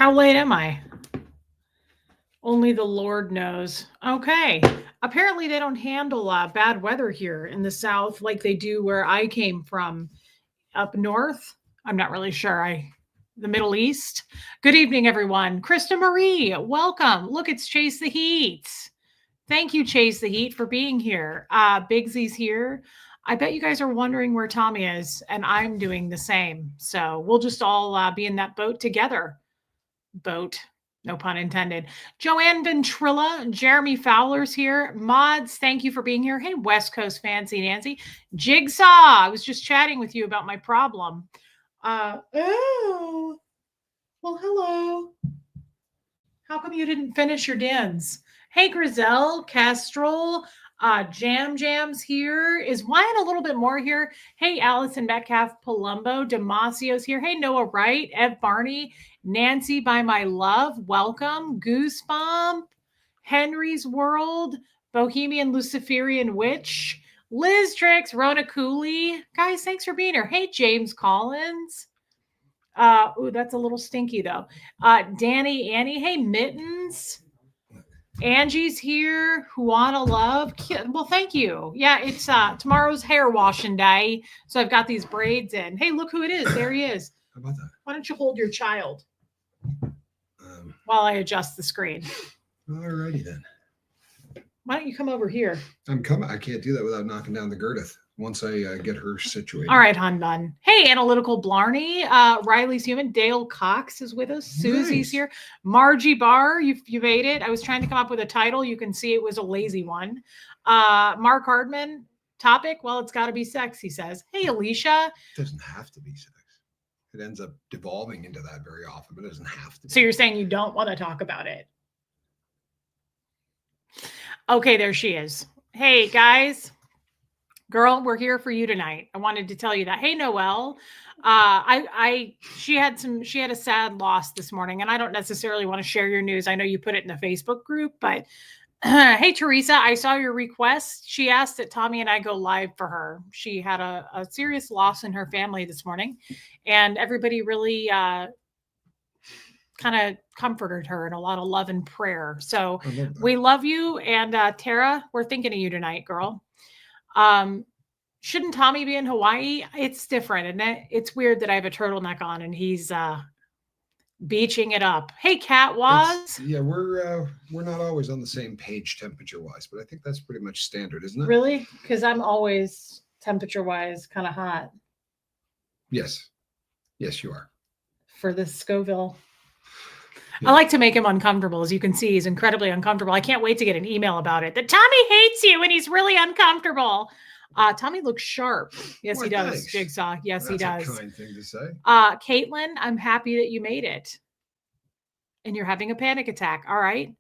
How late am I? Only the Lord knows. Okay. Apparently, they don't handle bad weather here in the South like they do where I came from up north. I'm not really sure. The Middle East. Good evening, everyone. Krista Marie, welcome. Look, it's Chase the Heat. Thank you, Chase the Heat, for being here. Bigsy's here. I bet you guys are wondering where Tommy is, and I'm doing the same. So we'll just all be in that boat together. Boat. No pun intended. Joanne Ventrilla, Jeremy Fowler's here. Mods, thank you for being here. Hey, West Coast Fancy Nancy. Jigsaw, I was just chatting with you about my problem. Well, hello. How come you didn't finish your dins? Hey, Grizel, Castrol, Jam's here. Is Wyatt a little bit more here? Hey, Allison Metcalf, Palumbo, Demasio's here. Hey, Noah Wright, Ev Barney, Nancy by my love, welcome. Goosebump, Henry's World, Bohemian Luciferian Witch, Liz Trix, Rona Cooley. Guys, thanks for being here. Hey, James Collins. Ooh, that's a little stinky though. Danny, Annie, hey, Mittens. Angie's here. Juana Love. Well, thank you. Yeah, it's tomorrow's hair washing day. So I've got these braids in. Hey, look who it is. There he is. How about that? Why don't you hold your child while I adjust the screen? Alrighty then. Why don't you come over here? I'm coming. I can't do that without knocking down the Girdith once I get her situated. All right, hon bun. Hey, Analytical Blarney. Riley's human. Dale Cox is with us. Susie's here. Margie Barr, you've ate it. I was trying to come up with a title. You can see it was a lazy one. Mark Hardman. Topic? Well, it's got to be sex, he says. Hey, Alicia. It doesn't have to be sex. It ends up devolving into that very often, but it doesn't have to be. So you're saying you don't want to talk about it? Okay, there she is. Hey, guys. Girl, we're here for you tonight. I wanted to tell you that. Hey, Noelle. She had a sad loss this morning, and I don't necessarily want to share your news. I know you put it in the Facebook group, but hey, Teresa, I saw your request. She asked that Tommy and I go live for her. She had a serious loss in her family this morning, and everybody really kind of comforted her in a lot of love and prayer. So we love you. And Tara, we're thinking of you tonight, girl. Shouldn't Tommy be in Hawaii? It's different. And it's weird that I have a turtleneck on and he's beaching it up. Hey, Cat was. Yeah, we're not always on the same page temperature wise, but I think that's pretty much standard, isn't it? Really? Because I'm always temperature wise kind of hot. Yes, you are. For this Scoville. Yeah. I like to make him uncomfortable. As you can see, he's incredibly uncomfortable. I can't wait to get an email about it. That Tommy hates you and he's really uncomfortable. Tommy looks sharp. Yes, he does. Thanks. Jigsaw. Yes, he does. That's a kind thing to say. Caitlin, I'm happy that you made it. And you're having a panic attack. All right.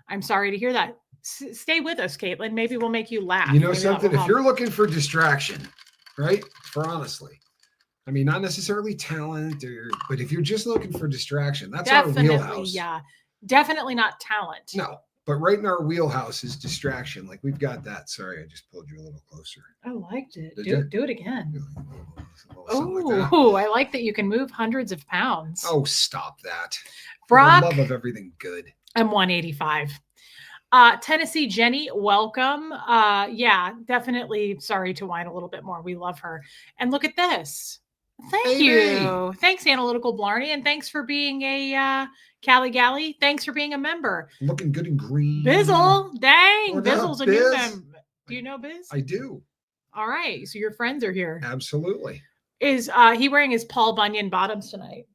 I'm sorry to hear that. Stay with us, Caitlin. Maybe we'll make you laugh. You know something? If you're looking for distraction, right? For honestly. I mean, not necessarily talent, but if you're just looking for distraction, that's definitely our wheelhouse. Yeah, definitely not talent. No, but right in our wheelhouse is distraction. Like we've got that. Sorry, I just pulled you a little closer. I liked it. Do it again. Oh, I like that you can move hundreds of pounds. Oh, stop that. Brock, for the love of everything good. I'm 185. Tennessee Jenny, welcome. Yeah, definitely. Sorry to whine a little bit more. We love her. And look at this. Thank you. Thanks, Analytical Blarney. And thanks for being a Cali Galley. Thanks for being a member. Looking good and green. Bizzle. Dang. Bizzle's a new member. Do you know Biz? I do. All right. So your friends are here. Absolutely. Is he wearing his Paul Bunyan bottoms tonight?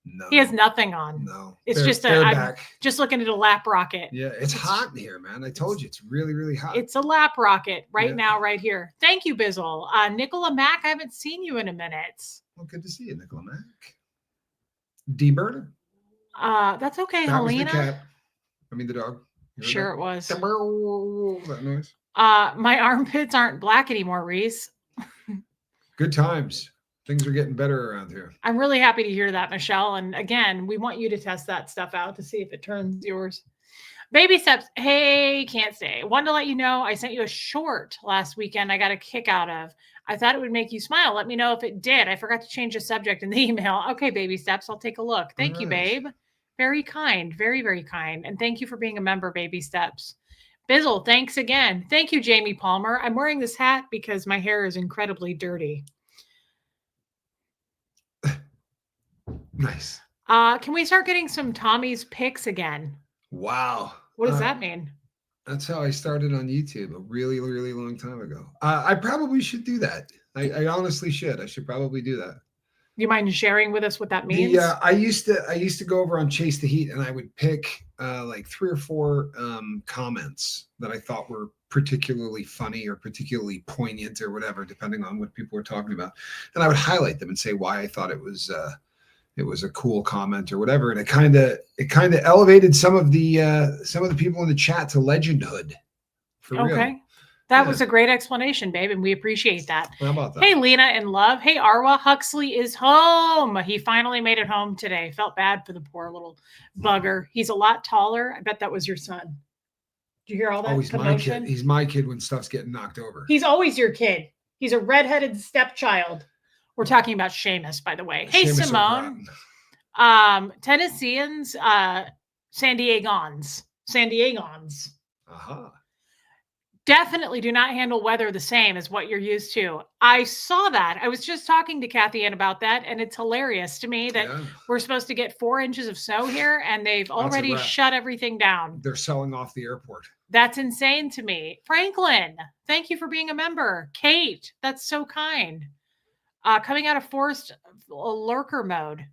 No. He has nothing on. No. It's I'm just looking at a lap rocket. Yeah, it's hot in here, man. I told you it's really, really hot. It's a lap rocket right now, right here. Thank you, Bizzle. Nicola Mack, I haven't seen you in a minute. Well, good to see you, Nicola Mack. D-Bird? That's okay, that Helena. Was the cat. I mean the dog. Sure it was. That noise. My armpits aren't black anymore, Reese. Good times. Things are getting better around here. I'm really happy to hear that, Michelle. And again, we want you to test that stuff out to see if it turns yours. Baby steps. Hey, can't stay. Wanted to let you know I sent you a short last weekend I got a kick out of. I thought it would make you smile. Let me know if it did. I forgot to change the subject in the email. Okay, baby steps. I'll take a look. Thank you, babe. Very kind. Very, very kind. And thank you for being a member, Baby Steps. Bizzle, thanks again. Thank you, Jamie Palmer. I'm wearing this hat because my hair is incredibly dirty. Nice. Can we start getting some Tommy's picks again? Wow. What does that mean? That's how I started on YouTube a really, really long time ago. I probably should do that. I honestly should. I should probably do that. You mind sharing with us what that means? I used to go over on Chase the Heat, and I would pick like 3 or 4 comments that I thought were particularly funny or particularly poignant or whatever, depending on what people were talking about, and I would highlight them and say why I thought it was a cool comment or whatever, and it kind of elevated some of the people in the chat to legendhood. For real. That was a great explanation, babe, and we appreciate that. How about that? Hey, Lena in love. Hey, Arwa, Huxley is home. He finally made it home today. Felt bad for the poor little bugger. He's a lot taller. I bet that was your son. Did you hear all that? Oh, he's commotion? my kid. He's my kid when stuff's getting knocked over. He's always your kid. He's a redheaded stepchild. We're talking about Seamus, by the way. Hey, Seamus Simone. Tennesseans, San Diegans. Aha. Definitely do not handle weather the same as what you're used to. I saw that. I was just talking to Kathy Ann about that, and it's hilarious to me that we're supposed to get 4 inches of snow here, and they've already shut everything down. They're selling off the airport. That's insane to me. Franklin, thank you for being a member. Kate, that's so kind. Coming out of forced lurker mode.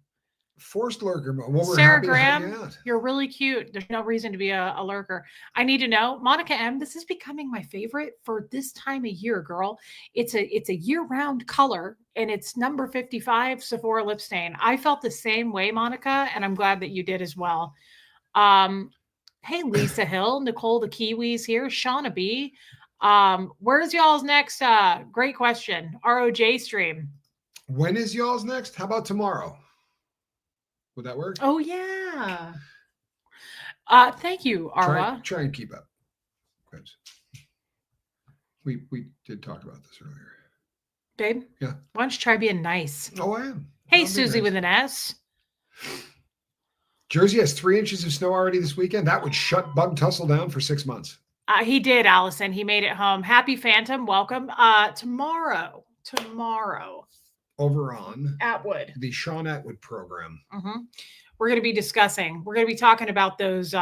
Forced lurker mode. Well, Sarah Graham, you're really cute. There's no reason to be a lurker. I need to know, Monica M. This is becoming my favorite for this time of year, girl. It's a year-round color, and it's number 55 Sephora lip stain. I felt the same way, Monica, and I'm glad that you did as well. Hey, Lisa Hill, Nicole the Kiwis here, Shauna B. Where's y'all's next? Great question. ROJ stream. When is y'all's next? How about tomorrow? Would that work? Oh, yeah. Thank you, Arwa. Try and keep up. We did talk about this earlier. Babe? Yeah. Why don't you try being nice? Oh, I am. Hey, Susie with an S. Jersey has 3 inches of snow already this weekend. That would shut Bug Tussle down for 6 months. He did, Allison. He made it home. Happy Phantom. Welcome. Tomorrow. Over on Atwood, the Sean Atwood program. We're going to be discussing. We're going to be talking about those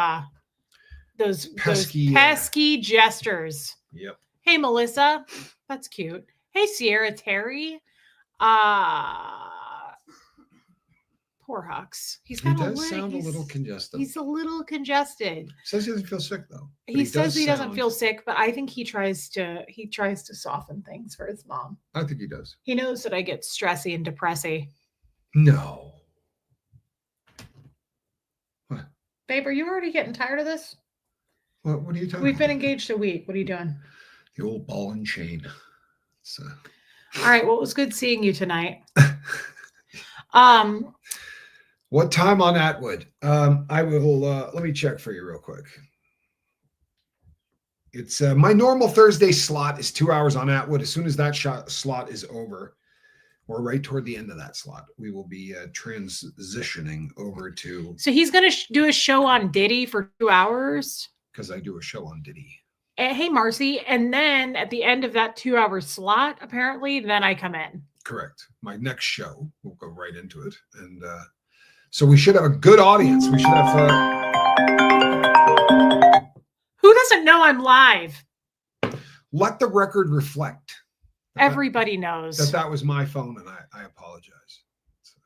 pesky jesters. Yep. Hey, Melissa, that's cute. Hey, Sierra Terry. Poor Hux. He does sound a little congested. He's a little congested. Says he doesn't feel sick though. He says he doesn't feel sick, but I think he tries to soften things for his mom. I think he does. He knows that I get stressy and depressy. No. What? Babe, are you already getting tired of this? What are you talking about? We've been engaged a week. What are you doing? The old ball and chain. All right. Well, it was good seeing you tonight. What time on Atwood? I will let me check for you real quick. It's my normal Thursday slot is 2 hours on Atwood. As soon as that slot is over, or right toward the end of that slot, we will be transitioning over to. So he's going to do a show on Diddy for 2 hours. Because I do a show on Diddy. Hey, Marcy. And then at the end of that 2 hour slot, apparently, then I come in. Correct. My next show, we'll go right into it. And so we should have a good audience. We should have. Who doesn't know I'm live? Let the record reflect. Everybody knows. That was my phone, and I apologize. So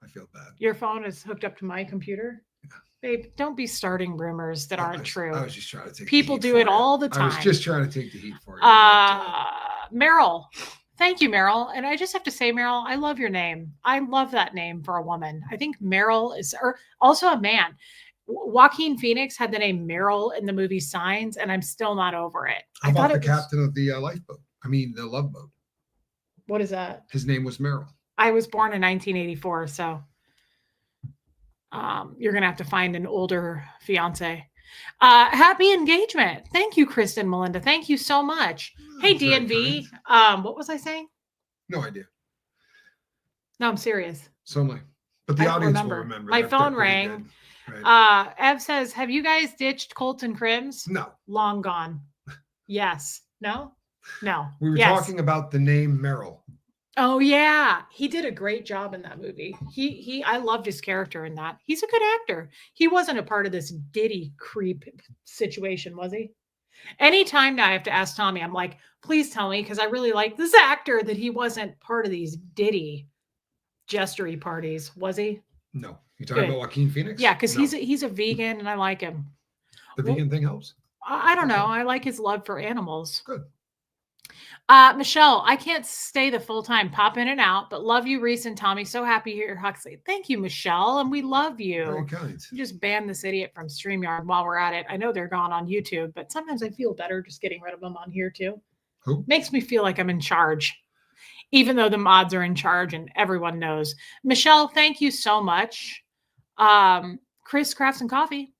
I feel bad. Your phone is hooked up to my computer? Yeah. Babe, don't be starting rumors that aren't true. I was just trying to take People do it all the time. I was just trying to take the heat for you. Meryl. Thank you, Meryl. And I just have to say, Meryl, I love your name. I love that name for a woman. I think Meryl is, or also a man. Joaquin Phoenix had the name Meryl in the movie Signs, and I'm still not over it. How about the captain of the lifeboat? I mean, the Love Boat. What is that? His name was Meryl. I was born in 1984, so you're going to have to find an older fiance. Happy engagement. Thank you, Kristen Melinda. Thank you so much. Hey, DNV. What was I saying? No idea. No, I'm serious. So am I. But I the don't audience will remember. remember. My They're phone pretty rang. good. Right. Ev says, have you guys ditched Colton Crims? No, Long gone. Yes. No? No. we were Yes. talking about the name Merrill. Oh yeah, he did a great job in that movie. I loved his character in that. He's a good actor. He wasn't a part of this Diddy creep situation, was he? Anytime now I have to ask Tommy, I'm like, please tell me, because I really like this actor, that he wasn't part of these Diddy gestury parties, was he? No, you talking Good. about Joaquin Phoenix? Yeah, because No. he's a vegan and I like him. The vegan thing helps. I don't know. Okay. I like his love for animals. Good. Michelle, I can't stay the full time. Pop in and out, but love you, Reese and Tommy. So happy to hear Huxley. Thank you, Michelle, and we love you. Very kind. Just ban this idiot from StreamYard while we're at it. I know they're gone on YouTube, but sometimes I feel better just getting rid of them on here too. Who? Makes me feel like I'm in charge, even though the mods are in charge and everyone knows. Michelle, thank you so much. Chris Crafts and Coffee.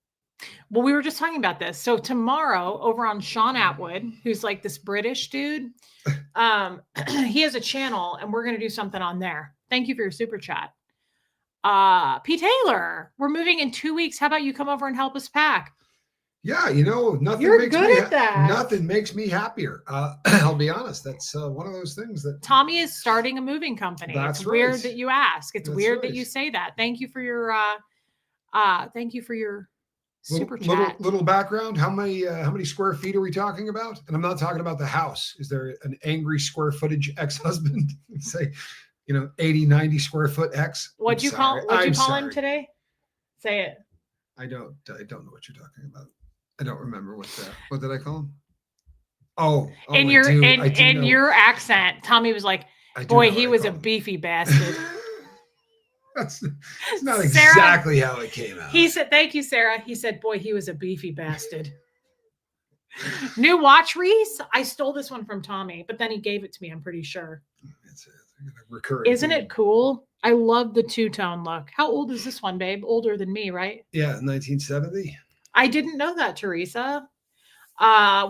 Well, we were just talking about this. So tomorrow over on Sean Atwood, who's like this British dude, he has a channel and we're going to do something on there. Thank you for your super chat. P. Taylor, we're moving in 2 weeks. How about you come over and help us pack? Yeah, you know, nothing You're makes good me at that. Nothing makes me happier. I'll be honest. That's one of those things that Tommy is starting a moving company. That's it's right. weird that you ask. It's That's weird right. that you say that. Thank you for your super chat. Little background. How many square feet are we talking about? And I'm not talking about the house. Is there an angry square footage ex-husband? Say, 80, 90 square foot ex? What'd you call him today? Say it. I don't know what you're talking about. I don't remember what did I call him? Oh, in your accent, Tommy was like, boy, he was a beefy bastard. That's not exactly how it came out. He said, thank you, Sarah. He said, boy, he was a beefy bastard. New watch, Reese? I stole this one from Tommy, but then he gave it to me, I'm pretty sure. It's a recurring Isn't it cool? I love the two-tone look. How old is this one, babe? Older than me, right? Yeah, 1970. I didn't know that, Teresa.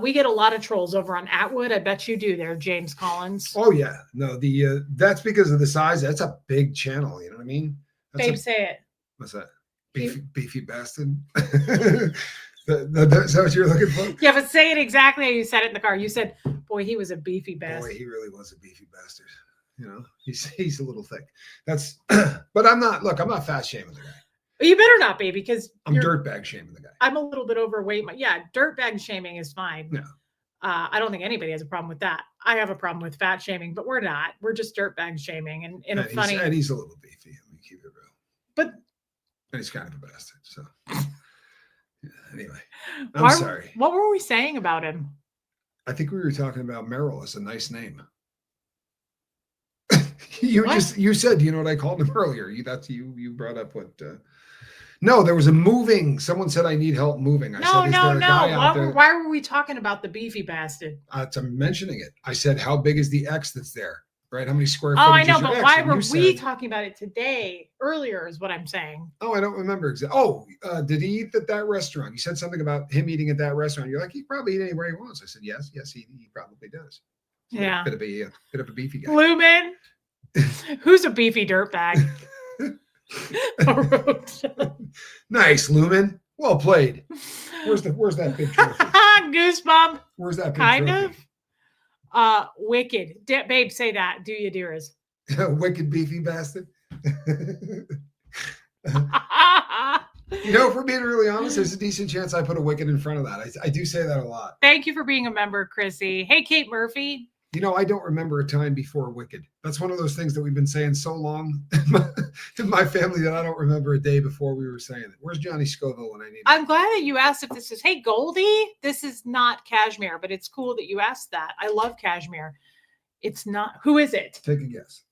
We get a lot of trolls over on Atwood. I bet you do there, James Collins. Oh yeah, no, that's because of the size. That's a big channel. You know what I mean? Say it. What's that? Beefy bastard. Is that what you're looking for? Yeah, but say it exactly how you said it in the car. You said, "Boy, he was a beefy bastard." Boy, he really was a beefy bastard. He's a little thick. That's. But I'm not. Look, I'm not fat shaming the guy. You better not be, because I'm dirtbag shaming the guy. I'm a little bit overweight. Dirtbag shaming is fine. No. I don't think anybody has a problem with that. I have a problem with fat shaming, but we're not. We're just dirtbag shaming, and in a funny. And he's a little beefy. Let me keep it real. But. And he's kind of a bastard. So. Yeah, anyway, I'm sorry. What were we saying about him? I think we were talking about Merrill as a nice name. You said, you know what I called him earlier? You brought up what? No, there was a moving. Someone said I need help moving. I said, no. Why were we talking about the beefy bastard? I'm mentioning it. I said, how big is the X that's there? Right? How many square feet? Oh, I know, but why were we talking about it today? Earlier is what I'm saying. Oh, I don't remember exactly. Oh, did he eat at that restaurant? You said something about him eating at that restaurant. You're like, he probably eat anywhere he wants. I said, yes, he probably does. Yeah, bit of a beefy guy. Lumen, who's a beefy dirtbag? Nice, Lumen. Well played. Where's that big trophy? Goosebump. Where's that big kind trophy? Of? Wicked. Babe, say that. Do you, dearest? Wicked beefy bastard. For being really honest, there's a decent chance I put a wicked in front of that. I do say that a lot. Thank you for being a member, Chrissy. Hey, Kate Murphy. I don't remember a time before Wicked. That's one of those things that we've been saying so long in my family that I don't remember a day before we were saying it. Where's Johnny Scoville when I need him? I'm glad that you asked if this is, hey, Goldie, this is not cashmere, but it's cool that you asked that. I love cashmere. It's not. Who is it? Take a guess.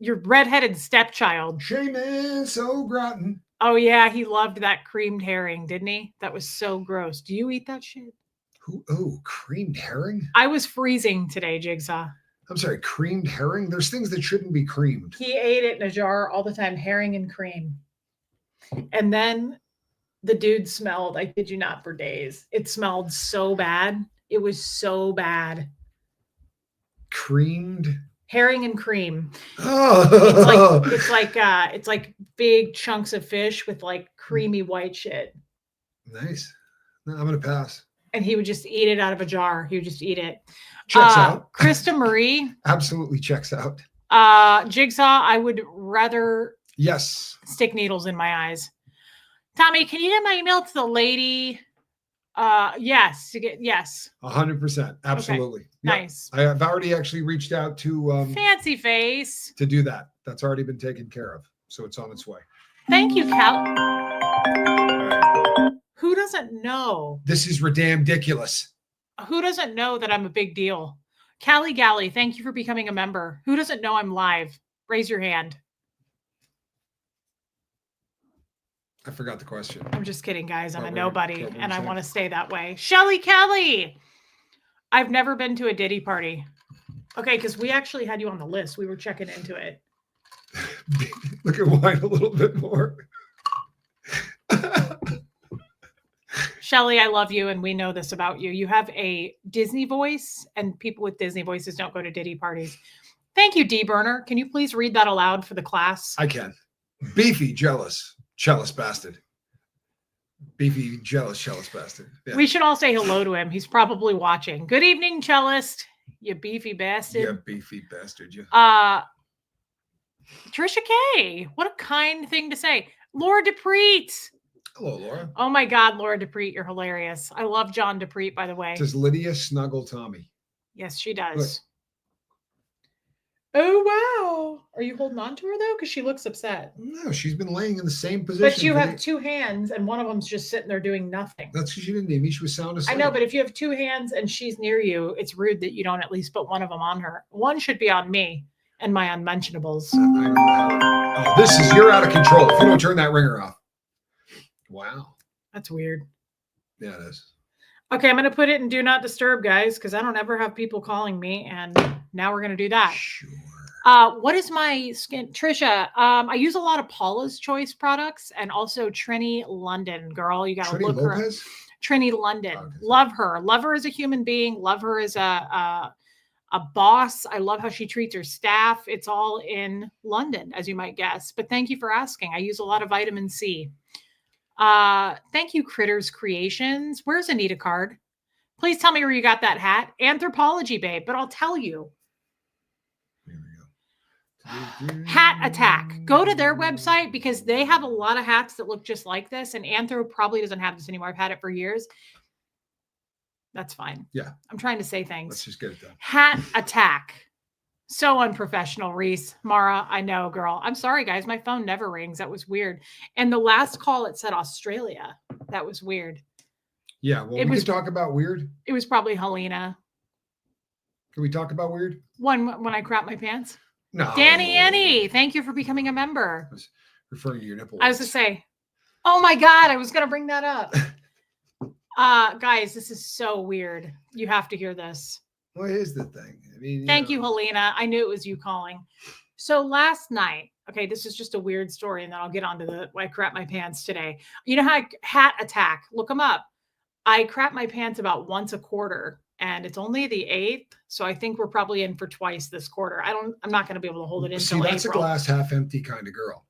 Your redheaded stepchild. Shaman so grotten. Oh, yeah. He loved that creamed herring, didn't he? That was so gross. Do you eat that shit? Creamed herring? I was freezing today, Jigsaw. I'm sorry, creamed herring? There's things that shouldn't be creamed. He ate it in a jar all the time, herring and cream. And then the dude smelled, I kid you not, for days. It smelled so bad. It was so bad. Creamed Herring and cream. Oh, It's like big chunks of fish with like creamy white shit. nice. No, I'm gonna pass. And he would just eat it out of a jar. He would just eat it. Checks out. Krista Marie. Absolutely checks out. Jigsaw, I would rather Yes. stick needles in my eyes. Tommy, can you get my email to the lady? Yes. 100%. Absolutely. Okay. Nice. I've already actually reached out to Fancy face to do that. That's already been taken care of. So it's on its way. Thank you, Cal. Who doesn't know? This is ridiculous. Who doesn't know that I'm a big deal? Callie Galley, thank you for becoming a member. Who doesn't know I'm live? Raise your hand. I forgot the question. I'm just kidding, guys. I'm a nobody, and I want to stay that way. Shelly Kelly. I've never been to a Diddy party. Okay, because we actually had you on the list. We were checking into it. Look at wine a little bit more. Shelly, I love you, and we know this about you. You have a Disney voice, and people with Disney voices don't go to Diddy parties. Thank you, D Burner. Can you please read that aloud for the class? I can. Beefy, jealous bastard. Beefy, jealous bastard. Yeah. We should all say hello to him. He's probably watching. Good evening, cellist. You beefy bastard. Yeah, beefy bastard. You. Trisha K. What a kind thing to say. Laura DePreet. Hello, Laura. Oh my God, Laura DePreet, you're hilarious. I love John DePreet, by the way. Does Lydia snuggle Tommy? Yes, she does. Look. Oh, wow. Are you holding on to her, though? Because she looks upset. No, she's been laying in the same position. But you have two hands, and one of them's just sitting there doing nothing. That's because she didn't need me. She was sound asleep. I know, but if you have two hands and she's near you, it's rude that you don't at least put one of them on her. One should be on me and my unmentionables. Oh, you're out of control if you don't turn that ringer off. Wow. That's weird. Yeah, it is. Okay, I'm going to put it in Do Not Disturb, guys, because I don't ever have people calling me, and now we're going to do that. Sure. What is my skin? Trisha, I use a lot of Paula's Choice products and also Trini London. Girl, you got to look her up. Trini London. Okay. Love her. Love her as a human being. Love her as a boss. I love how she treats her staff. It's all in London, as you might guess. But thank you for asking. I use a lot of vitamin C. Thank you, Critters Creations. Where's Anita Card? Please tell me where you got that hat. Anthropology, babe, but I'll tell you. Here we go. Hat Attack. Go to their website because they have a lot of hats that look just like this, and Anthro probably doesn't have this anymore. I've had it for years. That's fine. Yeah. I'm trying to say things. Let's just get it done. Hat Attack. So unprofessional, Reese. Mara, I know, girl. I'm sorry, guys. My phone never rings. That was weird. And the last call, it said Australia. That was weird. Yeah, well, we could talk about weird. It was probably Helena. Can we talk about weird? When I crap my pants? No. Danny Annie, thank you for becoming a member. I was referring to your nipple. I was to say, oh my God, I was going to bring that up. Guys, this is so weird. You have to hear this. What is the thing? I mean, thank you, Helena. I knew it was you calling. So last night, okay, this is just a weird story, and then I'll get on to I crap my pants today. You know how Hat Attack, look them up. I crap my pants about once a quarter, and it's only the 8th, so I think we're probably in for twice this quarter. I'm not going to be able to hold it until that's April. A glass half empty kind of girl.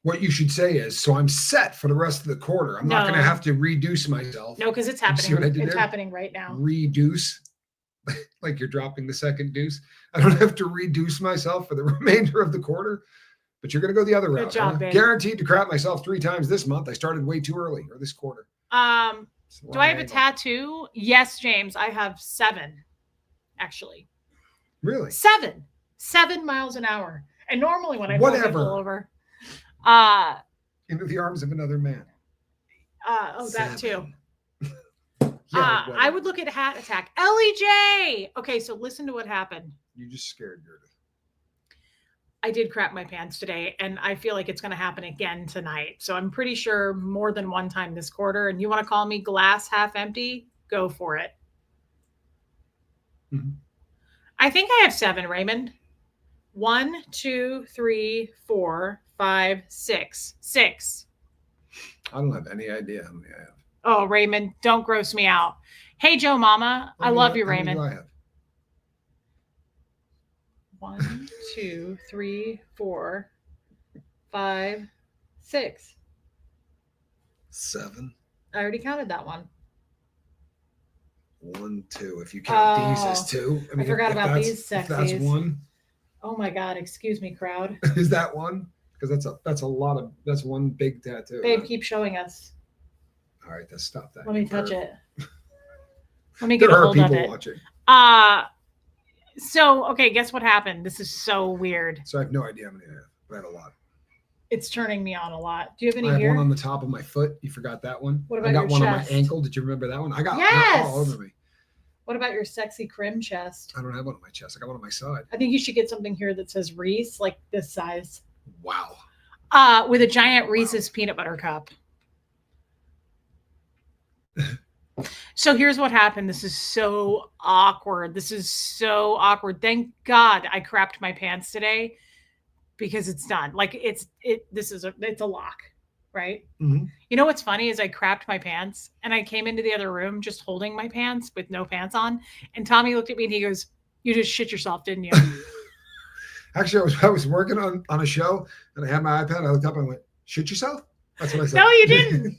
What you should say is, so I'm set for the rest of the quarter. I'm not going to have to reduce myself. No, because it's happening. It's happening right now. Reduce. Like you're dropping the second deuce. I don't have to reduce myself for the remainder of the quarter, but you're going to go the other route. Good job, babe. Guaranteed to crap myself 3 times this month. I started way too early, or this quarter. Do I have a tattoo? Yes, James. I have 7, actually. Really? 7 miles an hour. And normally when I pull people over, into the arms of another man. That too. Yeah, I would look at Hat Attack. Ellie J. Okay, so listen to what happened. You just scared Gerda. I did crap my pants today, and I feel like it's going to happen again tonight. So I'm pretty sure more than one time this quarter. And you want to call me glass half empty? Go for it. Mm-hmm. I think I have 7, Raymond. 1, 2, 3, 4, 5, 6. 6. I don't have any idea how many I have. Oh, Raymond, don't gross me out. Hey, Joe Mama. I love you, Raymond. How many do I have? 1, 2, 3, 4, 5, 6. 7. I already counted that one. 1, 2. If you count these as Oh, 2, I I mean, forgot about these if that's sexies. 1, Oh my God, excuse me, crowd. is that 1? Because that's a lot of that's one big tattoo. Babe, Huh? keep showing us. All right, let's stop that. Let me touch Perv. it. Let me There get a are hold of people it. watching, So okay, guess what happened? This is so weird. so I have no idea how many I have. But I have a lot. It's turning me on a lot. Do you have any I have here? one on the top of my foot. You forgot that one. What I about got your one on my chest? ankle. Did you remember that one? I got Yes! all over me. What about your sexy crim chest? I don't have one on my chest. I got one on my side. I think you should get something here that says Reese, like this size. Wow. With a giant Reese's peanut butter cup. So here's what happened. This is so awkward. This is so awkward. Thank God I crapped my pants today because it's done. Like it's a lock, right? Mm-hmm. You know what's funny is I crapped my pants and I came into the other room just holding my pants with no pants on, and Tommy looked at me and he goes, "You just shit yourself, didn't you?" Actually, I was working on a show and I had my iPad. I looked up and I went, "Shit yourself?" That's what I said. No, you didn't.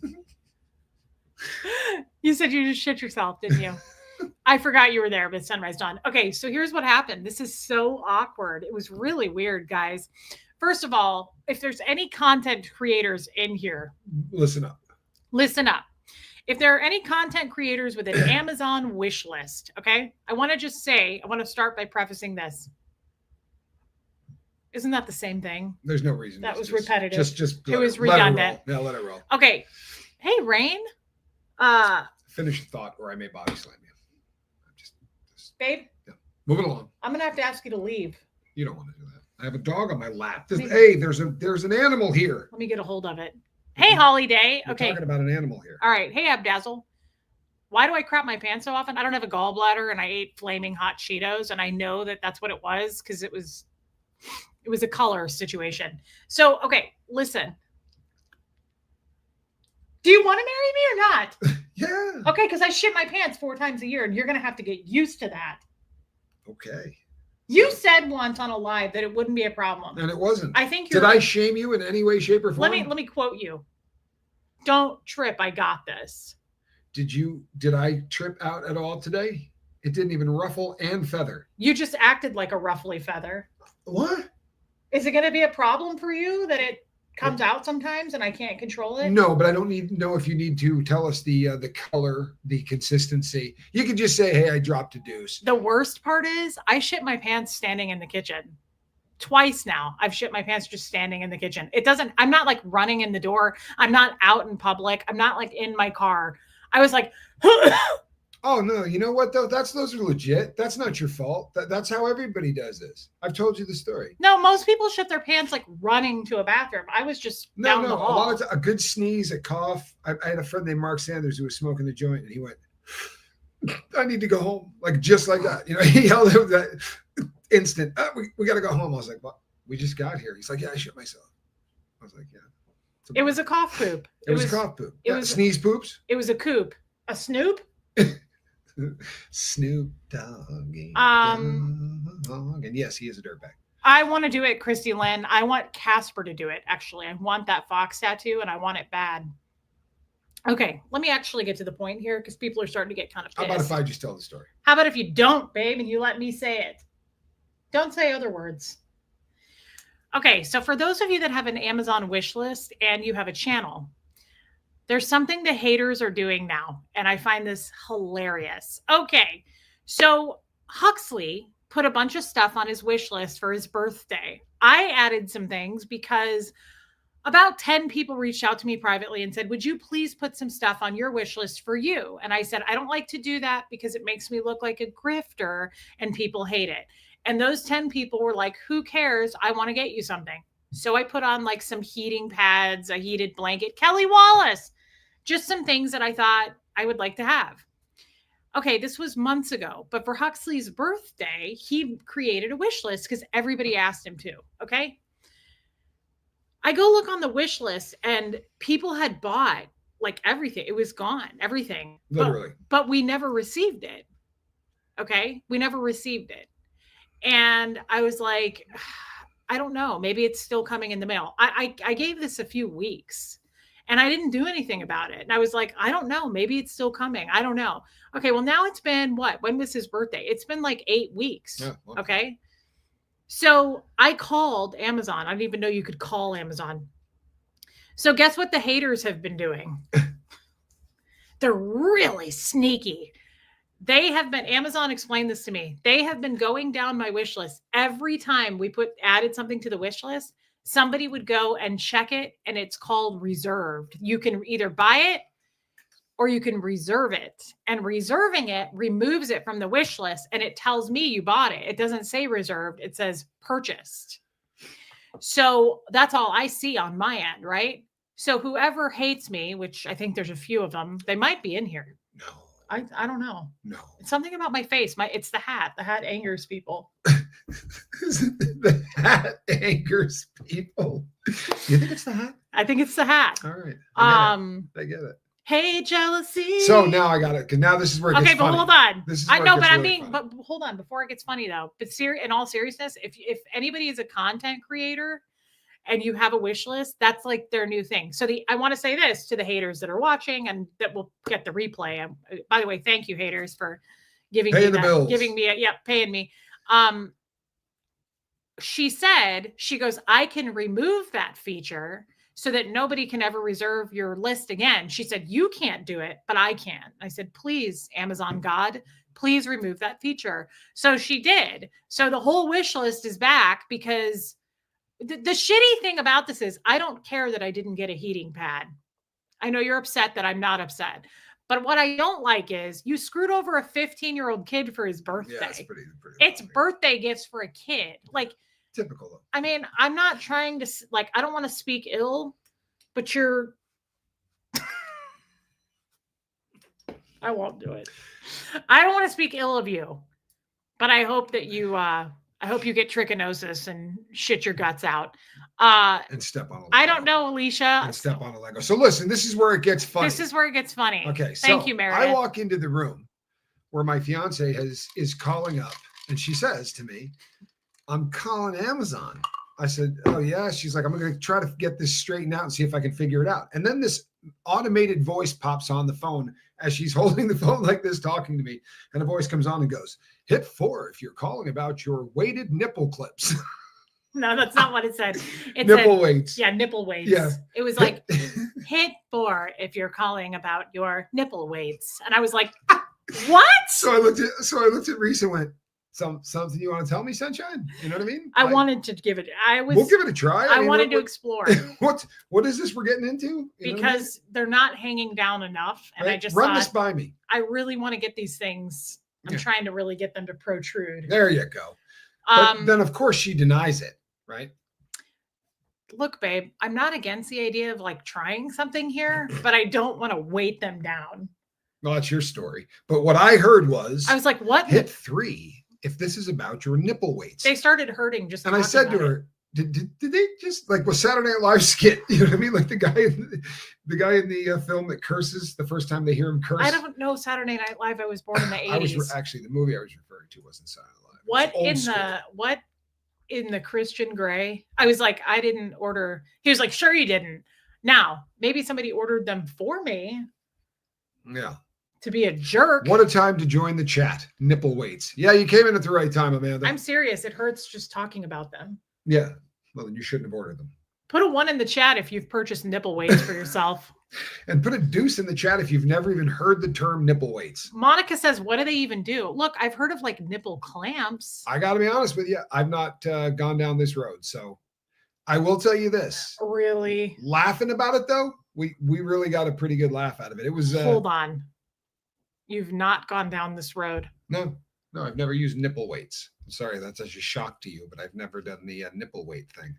You said you just shit yourself, didn't you? I forgot you were there, but sunrise dawn. Okay, so here's what happened. This is so awkward. It was really weird, guys. First of all, if there's any content creators in here, Listen up. listen up. If there are any content creators with an Amazon wish list, okay, I want to start by prefacing this. Isn't that the same thing? There's no reason. That was repetitive. It was redundant. Yeah, let it roll. Okay. Hey, Rain. Finish the thought, or I may body slam you. Just babe. Yeah. Moving along. I'm gonna have to ask you to leave. You don't want to do that. I have a dog on my lap. Hey, there's an animal here. Let me get a hold of it. Hey, Holiday. We're okay. talking about an animal here. All right. Hey, Abdazzle. Why do I crap my pants so often? I don't have a gallbladder, and I ate flaming hot Cheetos, and I know that that's what it was because it was a color situation. So, okay, listen. Do you want to marry me or not? Yeah. Okay, because I shit my pants 4 times a year, and you're going to have to get used to that. Okay. You said once on a live that it wouldn't be a problem. And it wasn't. I think Did I shame you in any way, shape, or form? Let me quote you. Don't trip. I got this. Did I trip out at all today? It didn't even ruffle and feather. You just acted like a ruffly feather. What? Is it going to be a problem for you that it comes out sometimes and I can't control it? No, but I don't know if you need to tell us the color, the consistency. You can just say, "Hey, I dropped a deuce." The worst part is I shit my pants standing in the kitchen. Twice now I've shit my pants just standing in the kitchen. I'm not like running in the door. I'm not out in public. I'm not like in my car. I was like, oh no, you know what though? Those are legit. That's not your fault. That's how everybody does this. I've told you the story. No, most people shit their pants like running to a bathroom. I was just down the hall. A lot of a good sneeze, a cough. I had a friend named Mark Sanders who was smoking the joint, and he went, "I need to go home," like just like that. You know, he yelled out that instant. We got to go home. I was like, "What? We just got here." He's like, "Yeah, I shit myself." I was like, "Yeah." It was a cough poop. It was a cough poop. It was sneeze poops. It was a coop. A snoop. Snoop Dogg. And yes, he is a dirtbag. I want to do it, Christy Lynn. I want Casper to do it, actually. I want that fox tattoo, and I want it bad. Okay, let me actually get to the point here because people are starting to get kind of pissed. How about if I just tell the story? How about if you don't, babe, and you let me say it? Don't say other words. Okay, so for those of you that have an Amazon wish list and you have a channel, there's something the haters are doing now, and I find this hilarious. Okay, so Huxley put a bunch of stuff on his wish list for his birthday. I added some things because about 10 people reached out to me privately and said, "Would you please put some stuff on your wish list for you?" And I said, "I don't like to do that because it makes me look like a grifter and people hate it." And those 10 people were like, "Who cares? I want to get you something." So I put on like some heating pads, a heated blanket, Kelly Wallace, just some things that I thought I would like to have. Okay, this was months ago, but for Huxley's birthday, he created a wish list because everybody asked him to. Okay. I go look on the wish list and people had bought like everything. It was gone, everything. Literally. But we never received it. Okay. We never received it. And I was like, I don't know. Maybe it's still coming in the mail. I gave this a few weeks and I didn't do anything about it. And I was like, I don't know. Maybe it's still coming. I don't know. Okay. Well, now it's been what? When was his birthday? It's been like 8 weeks. Yeah, well, Okay. So I called Amazon. I didn't even know you could call Amazon. So guess what the haters have been doing? They're really sneaky. They have been, Amazon explained this to me. They have been going down my wish list. Every time we added something to the wish list, somebody would go and check it and it's called reserved. You can either buy it or you can reserve it. And reserving it removes it from the wish list and it tells me you bought it. It doesn't say reserved, it says purchased. So that's all I see on my end, right? So whoever hates me, which I think there's a few of them, they might be in here. no. I don't know. No. It's something about my face. It's the hat. The hat angers people. The hat angers people. You think it's the hat? I think it's the hat. All right. I get it. Hey, jealousy. So now I got it. Because now this is where it gets okay, but funny. hold on. This is I know, but really but hold on before it gets funny though. But in all seriousness, if anybody is a content creator and you have a wish list, that's like their new thing. So I want to say this to the haters that are watching and that will get the replay. By the way, thank you haters for giving paying me the bills. Giving me paying me. She said, she goes, I can remove that feature so that nobody can ever reserve your list again. She said, you can't do it, but I can. I said, please, Amazon God, please remove that feature. So she did. So the whole wish list is back because the shitty thing about this is I don't care that I didn't get a heating pad. I know you're upset that I'm not upset. But what I don't like is you screwed over a 15-year-old kid for his birthday. Yeah, it's it's birthday gifts for a kid. Like, typical though. I mean, I'm not trying to, like, I don't want to speak ill, but you're, I won't do it. I don't want to speak ill of you, but I hope that you, I hope you get trichinosis and shit your guts out. And step on a Lego. I don't know, Alicia. And step on a Lego. So listen, this is where it gets funny. This is where it gets funny. Okay. Thank you, Meredith. I walk into the room where my fiance is calling up and she says to me, I'm calling Amazon. I said, oh yeah. She's like, I'm going to try to get this straightened out and see if I can figure it out. And then this automated voice pops on the phone as she's holding the phone like this, talking to me. And a voice comes on and goes, hit 4 if you're calling about your weighted nipple clips. No, that's not what it said. It nipple said, weights. Yeah, nipple weights. Yeah. It was like, hit 4 if you're calling about your nipple weights. And I was like, what? So I looked at Reese and went, something you want to tell me, sunshine? You know what I mean? I wanted to give it. We'll give it a try. I mean, wanted to explore. What is this we're getting into? Because they're not hanging down enough, and right? I just run this by me. I really want to get these things. I'm trying to really get them to protrude. There you go. But then of course she denies it, right? Look, babe, I'm not against the idea of like trying something here, but I don't want to weight them down. Well, that's your story. But what I heard was, I was like, what? Hit 3 if this is about your nipple weights. They started hurting just. And I said to her, did they just like was Saturday Night Live skit? You know what I mean? Like the guy in the film that curses the first time they hear him curse. I don't know Saturday Night Live. I was born in the 80s. Actually, the movie I was referring to wasn't Saturday Night Live. What in the Christian Grey? I was like, I didn't order. He was like, sure you didn't. Now, maybe somebody ordered them for me. Yeah. To be a jerk. What a time to join the chat. Nipple weights. Yeah, you came in at the right time, Amanda. I'm serious. It hurts just talking about them. Yeah. Well, then you shouldn't have ordered them. Put a 1 in the chat if you've purchased nipple weights for yourself. And put a deuce in the chat if you've never even heard the term nipple weights. Monica says, what do they even do? Look, I've heard of like nipple clamps. I got to be honest with you. I've not gone down this road. So I will tell you this. Really? Laughing about it, though, we really got a pretty good laugh out of it. It was. Hold on. You've not gone down this road. No, I've never used nipple weights. Sorry, that's such a shock to you, but I've never done the nipple weight thing.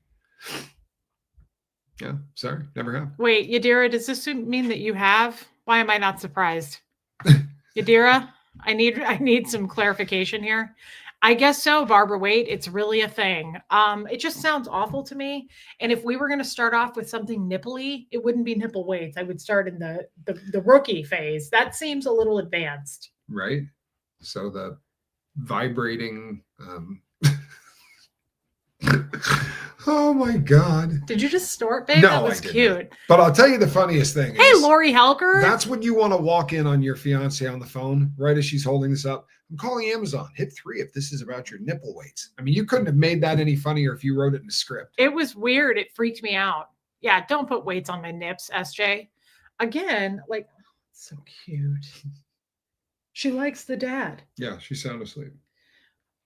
Yeah, sorry, never have. Wait, Yadira, does this mean that you have? Why am I not surprised? Yadira, I need some clarification here. I guess so, Barbara Waite. It's really a thing. It just sounds awful to me. And if we were going to start off with something nipply, it wouldn't be nipple weights. I would start in the rookie phase. That seems a little advanced. Right. So the vibrating Oh my God. Did you just snort, babe? No, That was I didn't. cute. But I'll tell you the funniest thing Hey, is Lori Helker. that's when you want to walk in on your fiance on the phone right as she's holding this up. I'm calling Amazon. Hit 3 if this is about your nipple weights. I mean, you couldn't have made that any funnier if you wrote it in a script. It was weird. It freaked me out. Yeah, don't put weights on my nips, SJ. Again, like, so cute. She likes the dad. Yeah, she's sound asleep.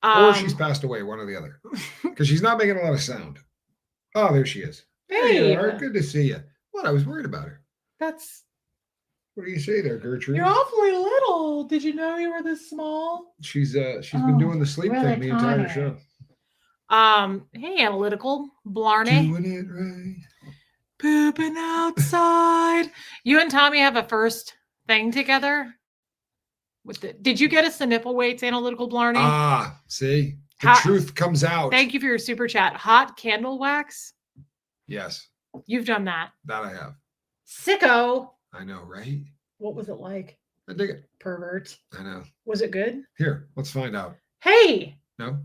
Or she's passed away, one or the other. Because she's not making a lot of sound. Oh, there she is. Hey, Laura, good to see you. What? I was worried about her. That's. What do you say there, Gertrude? You're awfully little. Did you know you were this small? She's been doing the sleep thing the entire show. Hey, analytical Blarney. Doing it right. Pooping outside. You and Tommy have a first thing together. Did you get us the nipple weights, analytical Blarney? Ah, see, the truth comes out. Thank you for your super chat. Hot candle wax. Yes, you've done that. That I have. Sicko. I know, right? What was it like? I dig it. Pervert. I know. Was it good? Here, let's find out. Hey. No.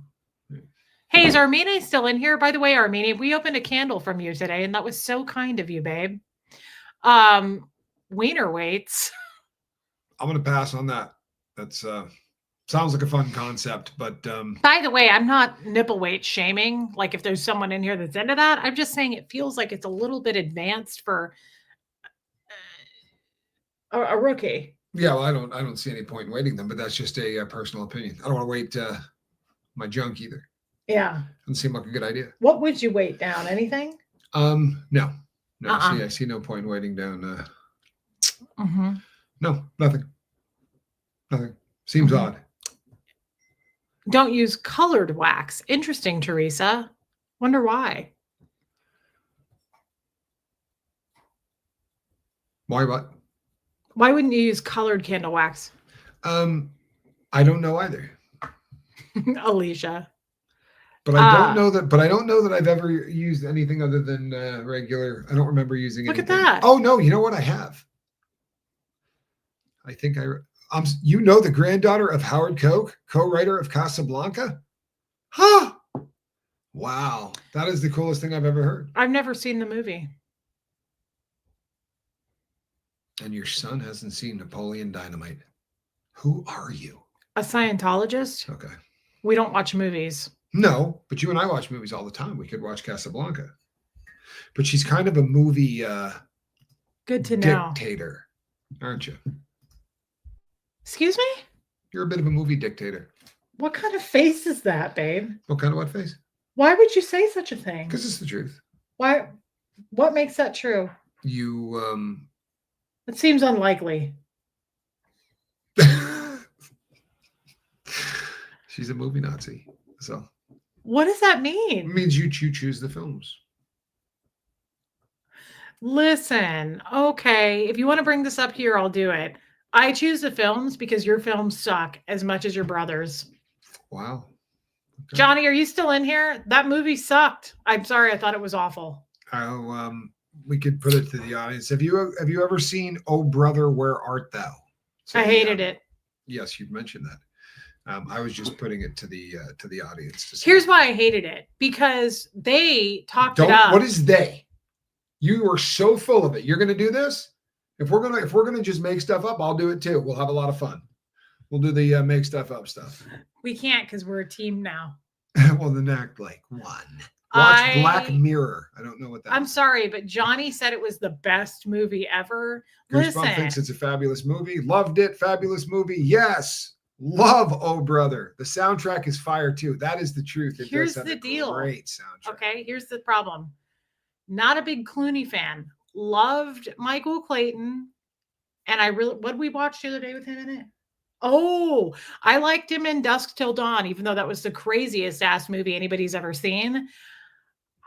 Hey, is Armenia still in here? By the way, Armenia, we opened a candle from you today, and that was so kind of you, babe. Wiener weights. I'm gonna pass on that. That's sounds like a fun concept, but by the way, I'm not nipple weight shaming. Like if there's someone in here that's into that, I'm just saying it feels like it's a little bit advanced for a rookie. Yeah, well, I don't see any point in weighting them, but that's just a personal opinion. I don't want to weight my junk either. Yeah, doesn't seem like a good idea. What would you weight down? Anything? No. I see no point in weighting down. No, nothing. Seems odd. Don't use colored wax. Interesting, Teresa. Wonder why. Why what? Why wouldn't you use colored candle wax? I don't know either. Alicia. But I don't know that. But I don't know that I've ever used anything other than regular. I don't remember using. Look anything. at that. Oh no! You know what I have? I think you know the granddaughter of Howard Koch, co-writer of Casablanca? Huh. Wow. That is the coolest thing I've ever heard. I've never seen the movie. And your son hasn't seen Napoleon Dynamite. Who are you? A Scientologist? Okay. We don't watch movies. No, but you and I watch movies all the time. We could watch Casablanca. But she's kind of a movie good to know. Dictator, aren't you? Excuse me? You're a bit of a movie dictator. What kind of face is that, babe? What kind of what face? Why would you say such a thing? Because it's the truth. Why? What makes that true? You It seems unlikely. She's a movie Nazi. So what does that mean? It means you choose the films. Listen, okay, if you want to bring this up here, I'll do it. I choose the films because your films suck as much as your brother's. Wow. Okay. Johnny, are you still in here? That movie sucked. I'm sorry, I thought it was awful. Oh, we could put it to the audience. Have you ever seen Oh Brother, Where Art Thou? So, I hated it. Yes, you've mentioned that. I was just putting it to the audience. Here's why I hated it, because they talked it up. What is they? You are so full of it. You're going to do this? If we're gonna just make stuff up, I'll do it too. We'll have a lot of fun. We'll do the make stuff up stuff. We can't because we're a team now. Well, then act like one. Watch Black Mirror. I don't know what that I'm is. sorry, but Johnny said it was the best movie ever. Goosebump thinks it's a fabulous movie. Loved it. Fabulous movie. Yes. Love Oh Brother. The soundtrack is fire too. That is the truth. Here's the deal. Great soundtrack. Okay, here's the problem. Not a big Clooney fan. Loved Michael Clayton. And what did we watch the other day with him in it? Oh, I liked him in Dusk Till Dawn, even though that was the craziest ass movie anybody's ever seen.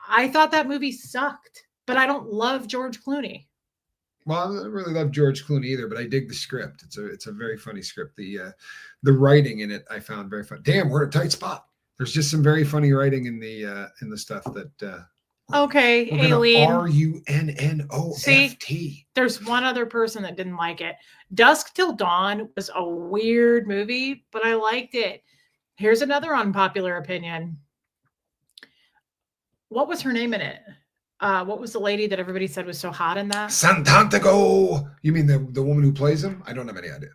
I thought that movie sucked, but I don't love George Clooney. Well, I don't really love George Clooney either, but I dig the script. It's a very funny script. The writing in it I found very fun. Damn, we're in a tight spot. There's just some very funny writing in the stuff that. Okay, Aileen. RUNNOFT. See, there's one other person that didn't like it. Dusk Till Dawn was a weird movie, but I liked it. Here's another unpopular opinion. What was her name in it? What was the lady that everybody said was so hot in that? Santantago. You mean the woman who plays him? I don't have any idea.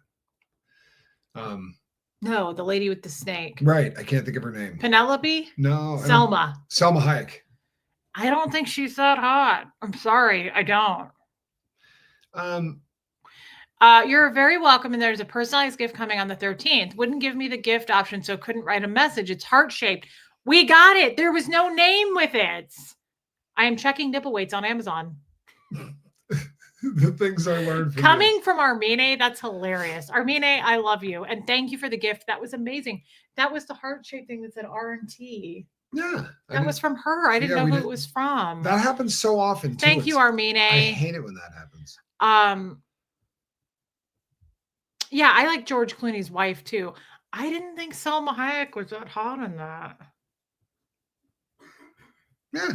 No, the lady with the snake. Right. I can't think of her name. Penelope? No. Selma. Selma Hayek. I don't think she's that hot. I'm sorry, I don't. You're very welcome, and there's a personalized gift coming on the 13th. Wouldn't give me the gift option, so couldn't write a message. It's heart-shaped. We got it. There was no name with it. I am checking nipple weights on Amazon. The things I learned from Coming from Armine, that's hilarious. Armine, I love you, and thank you for the gift. That was amazing. That was the heart-shaped thing that said R&T. Yeah. That was from her. I didn't know who it was from. That happens so often, too. Thank you, Armine. I hate it when that happens. Yeah, I like George Clooney's wife, too. I didn't think Selma Hayek was that hot in that. Yeah.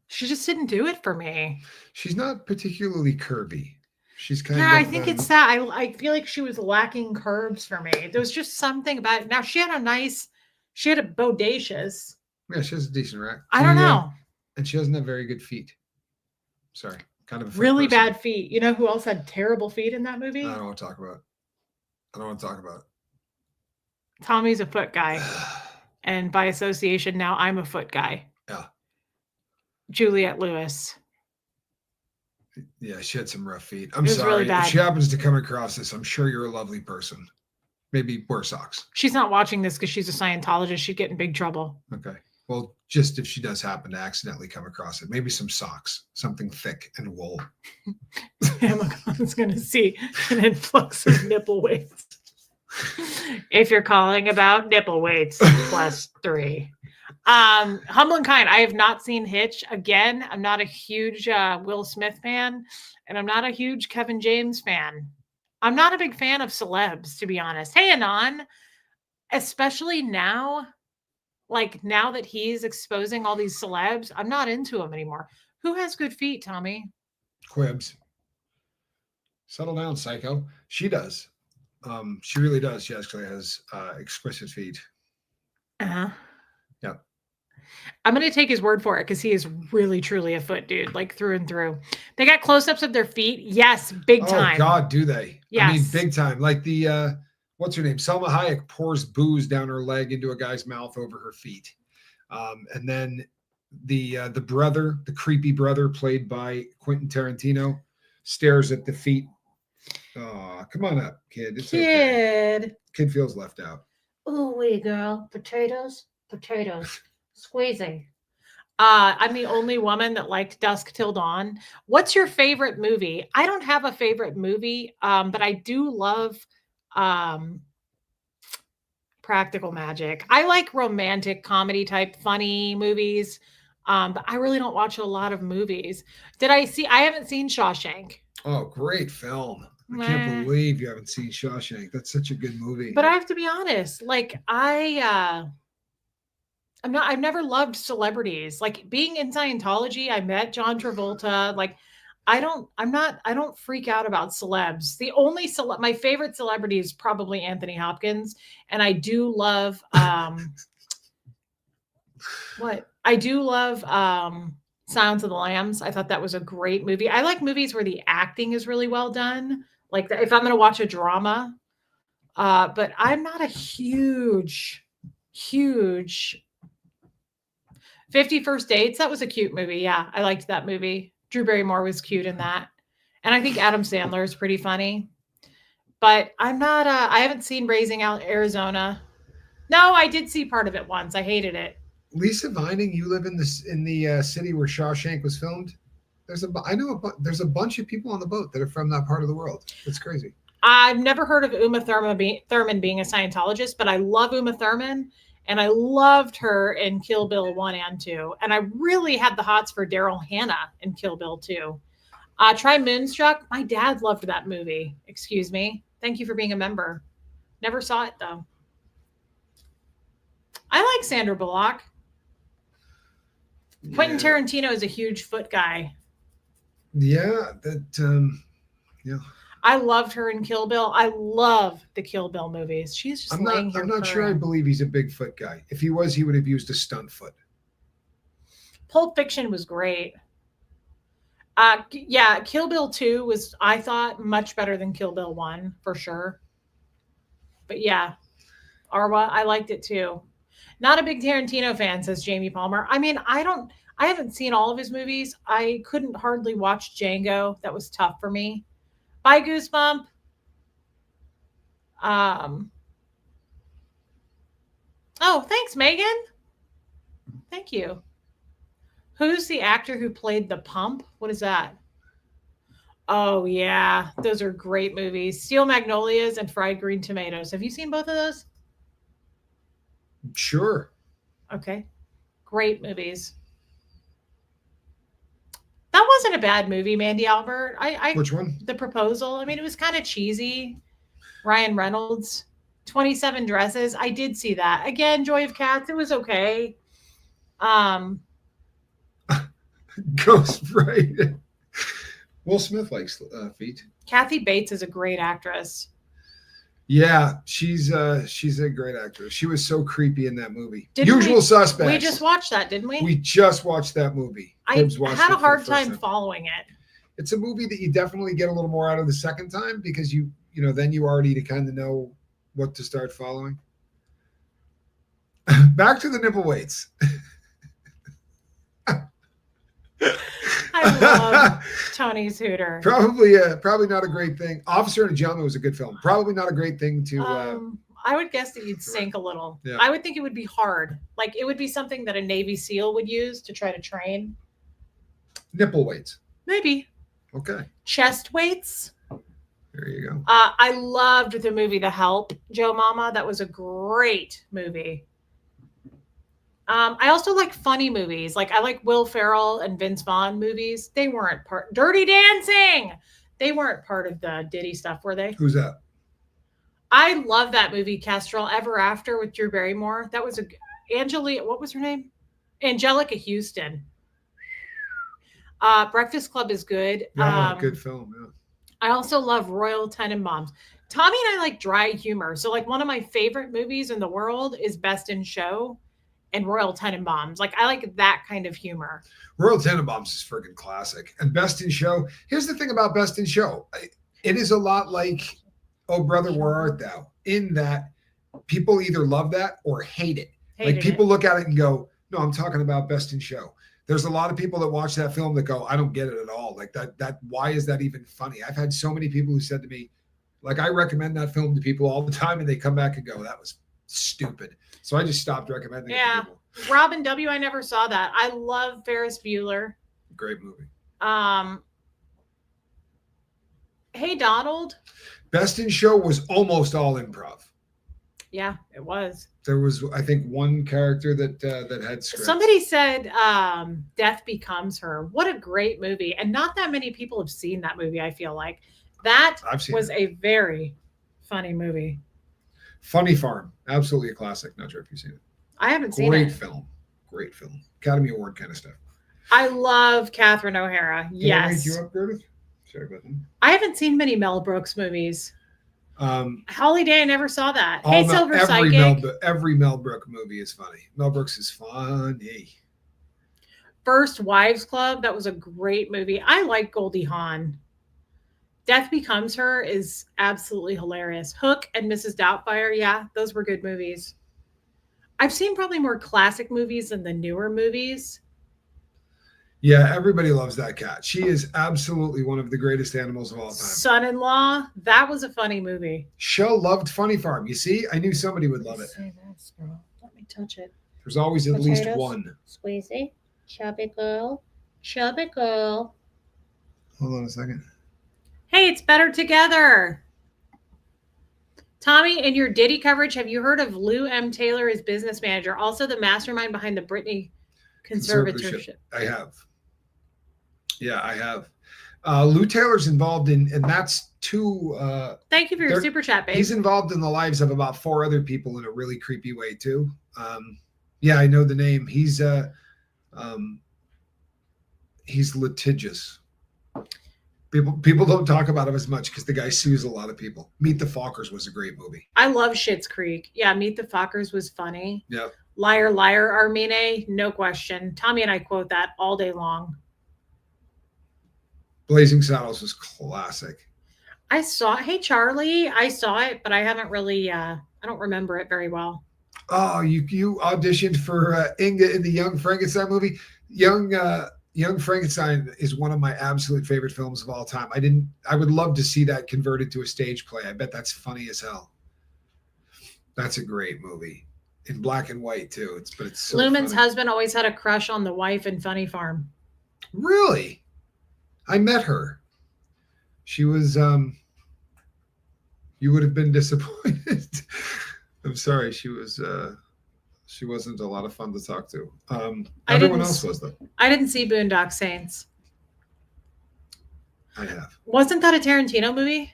She just didn't do it for me. She's not particularly curvy. She's kind of... Yeah, I think it's that. I feel like she was lacking curves for me. There was just something about it. Now, she had a bodacious. Yeah, she has a decent rack. I don't know. And she doesn't have very good feet. Sorry. Kind of a really bad feet. You know who else had terrible feet in that movie? I don't want to talk about it. Tommy's a foot guy. And by association, now I'm a foot guy. Yeah. Juliette Lewis. Yeah, she had some rough feet. I'm sorry. Really bad. If she happens to come across this, I'm sure you're a lovely person. Maybe wear socks. She's not watching this because she's a Scientologist. She'd get in big trouble. Okay. Well, just if she does happen to accidentally come across it, maybe some socks, something thick and wool. Amazon's going to see an influx of nipple weights. If you're calling about nipple weights, +3. Humble and Kind. I have not seen Hitch. Again, I'm not a huge Will Smith fan, and I'm not a huge Kevin James fan. I'm not a big fan of celebs, to be honest. Hey, Anon, especially now, like now that he's exposing all these celebs, I'm not into him anymore. Who has good feet, Tommy? Quibs. Settle down, psycho. She does. She really does. She actually has exquisite feet. Uh-huh. Yeah. I'm going to take his word for it because he is really, truly a foot dude, like through and through. They got close-ups of their feet. Yes, big time. Oh, God, do they? Yes. I mean, big time. Like the, what's her name? Selma Hayek pours booze down her leg into a guy's mouth over her feet. And then the brother, the creepy brother played by Quentin Tarantino, stares at the feet. Oh, come on up, kid. It's okay. Kid feels left out. Oh, wait, girl. Potatoes. Squeezing. I'm the only woman that liked Dusk Till Dawn. What's your favorite movie? I don't have a favorite movie, but I do love Practical Magic. I like romantic comedy type funny movies, but I really don't watch a lot of movies. I haven't seen Shawshank. Oh, great film. I can't believe you haven't seen Shawshank. That's such a good movie. But I have to be honest, like I've never loved celebrities. Like being in Scientology, I met John Travolta. Like I don't freak out about celebs. The only my favorite celebrity is probably Anthony Hopkins. And I do love, Silence of the Lambs. I thought that was a great movie. I like movies where the acting is really well done. Like if I'm going to watch a drama, but I'm not a huge 50 First Dates. That was a cute movie. Yeah, I liked that movie. Drew Barrymore was cute in that. And I think Adam Sandler is pretty funny. But I'm not, I haven't seen Raising Arizona. No, I did see part of it once. I hated it. Lisa Vining, you live in the city where Shawshank was filmed. There's a bunch of people on the boat that are from that part of the world. It's crazy. I've never heard of Uma Thurman being a Scientologist, but I love Uma Thurman. And I loved her in Kill Bill 1 and 2. And I really had the hots for Daryl Hannah in Kill Bill 2. Try Moonstruck. My dad loved that movie. Excuse me. Thank you for being a member. Never saw it, though. I like Sandra Bullock. Yeah. Quentin Tarantino is a huge foot guy. Yeah. Yeah. I loved her in Kill Bill. I love the Kill Bill movies. She's just I'm not sure I believe he's a Bigfoot guy. If he was, he would have used a stunt foot. Pulp Fiction was great. Yeah, Kill Bill 2 was, I thought, much better than Kill Bill 1 for sure. But yeah, Arwa, I liked it too. Not a big Tarantino fan, says Jamie Palmer. I mean, I haven't seen all of his movies. I couldn't hardly watch Django. That was tough for me. Bye, Goosebump. Um, oh, thanks, Megan. Thank you. Who's the actor who played the pump? What is that? Oh yeah, those are great movies. Steel Magnolias and Fried Green Tomatoes. Have you seen both of those? Sure. Okay, great movies. That wasn't a bad movie, Mandy Albert. Which one? The Proposal. I mean, it was kind of cheesy. Ryan Reynolds, 27 Dresses. I did see that. Again, Joy of Cats. It was okay. Um, Ghost, right? Will Smith likes feet. Kathy Bates is a great actress. Yeah, she's a great actress. She was so creepy in that movie. Didn't Usual Suspects. We just watched that, didn't we? We just watched that movie. I had a hard time following it. It's a movie that you definitely get a little more out of the second time because you know then you already to kind of know what to start following. Back to the nipple weights. I love Tony's Hooter. Probably not a great thing. Officer and a Gentleman was a good film. Probably not a great thing to. I would guess that you'd sink a little. Yeah. I would think it would be hard. Like it would be something that a Navy SEAL would use to try to train. Nipple weights. Maybe. Okay. Chest weights. There you go. I loved the movie The Help, Joe Mama. That was a great movie. I also like funny movies. Like I like Will Ferrell and Vince Vaughn movies. They weren't part. Dirty Dancing. They weren't part of the Diddy stuff, were they? Who's that? I love that movie, Kestrel Ever After with Drew Barrymore. That was what was her name? Angelica Houston. Breakfast Club is good. Yeah, good film. Yeah. I also love Royal Tenenbaums. Tommy and I like dry humor. So like one of my favorite movies in the world is Best in Show and Royal Tenenbaums. Like I like that kind of humor. Royal Tenenbaums is friggin' classic. And Best in Show. Here's the thing about Best in Show. It is a lot like Oh Brother, Where Art Thou? In that people either love that or hate it. Like people look at it and go, no, I'm talking about Best in Show. There's a lot of people that watch that film that go, I don't get it at all. Like that, why is that even funny? I've had so many people who said to me, like, I recommend that film to people all the time and they come back and go, that was stupid. So I just stopped recommending it to people. Robin W. I never saw that. I love Ferris Bueller. Great movie. Hey, Donald. Best in Show was almost all improv. Yeah, it was. There was, I think, one character that had scripts. Somebody said Death Becomes Her. What a great movie. And not that many people have seen that movie, I feel like. That was a very funny movie. Funny Farm. Absolutely a classic. Not sure if you've seen it. I haven't seen it. Great film. Academy Award kind of stuff. I love Catherine O'Hara. Yes. Did I make you up, Gertrude? Sorry about that. I haven't seen many Mel Brooks movies. Holiday, I never saw that. Hey, Silver Psychic. Every Mel Brooks movie is funny. Mel Brooks is funny. First Wives Club. That was a great movie. I like Goldie Hawn. Death Becomes Her is absolutely hilarious. Hook and Mrs. Doubtfire. Yeah, those were good movies. I've seen probably more classic movies than the newer movies. Yeah, everybody loves that cat. She is absolutely one of the greatest animals of all time. Son-in-Law, that was a funny movie. Shell loved Funny Farm. You see, I knew somebody would love it. Say this, girl. Let me touch it. There's always at least one. Squeezy, chubby girl, chubby girl. Hold on a second. Hey, it's Better Together. Tommy, in your Diddy coverage, have you heard of Lou M. Taylor as business manager, also the mastermind behind the Britney conservatorship? I have. Yeah, I have. Lou Taylor's involved in, and that's two. Thank you for your super chat, babe. He's involved in the lives of about 4 other people in a really creepy way too. Yeah, I know the name. He's litigious. People don't talk about him as much because the guy sues a lot of people. Meet the Fockers was a great movie. I love Schitt's Creek. Yeah, Meet the Fockers was funny. Yeah. Liar, liar, Armine, no question. Tommy and I quote that all day long. Blazing Saddles was classic. I saw, hey Charlie, I saw it, but I haven't really, I don't remember it very well. Oh, you auditioned for Inga in the Young Frankenstein movie. Young Frankenstein is one of my absolute favorite films of all time. I would love to see that converted to a stage play. I bet that's funny as hell. That's a great movie. In black and white too. It's so Lumen's funny. husband always had a crush on the wife in Funny Farm. Really? I met her. She was you would have been disappointed. I'm sorry, she wasn't a lot of fun to talk to. Everyone else was though. I didn't see Boondock Saints. I have. Wasn't that a Tarantino movie?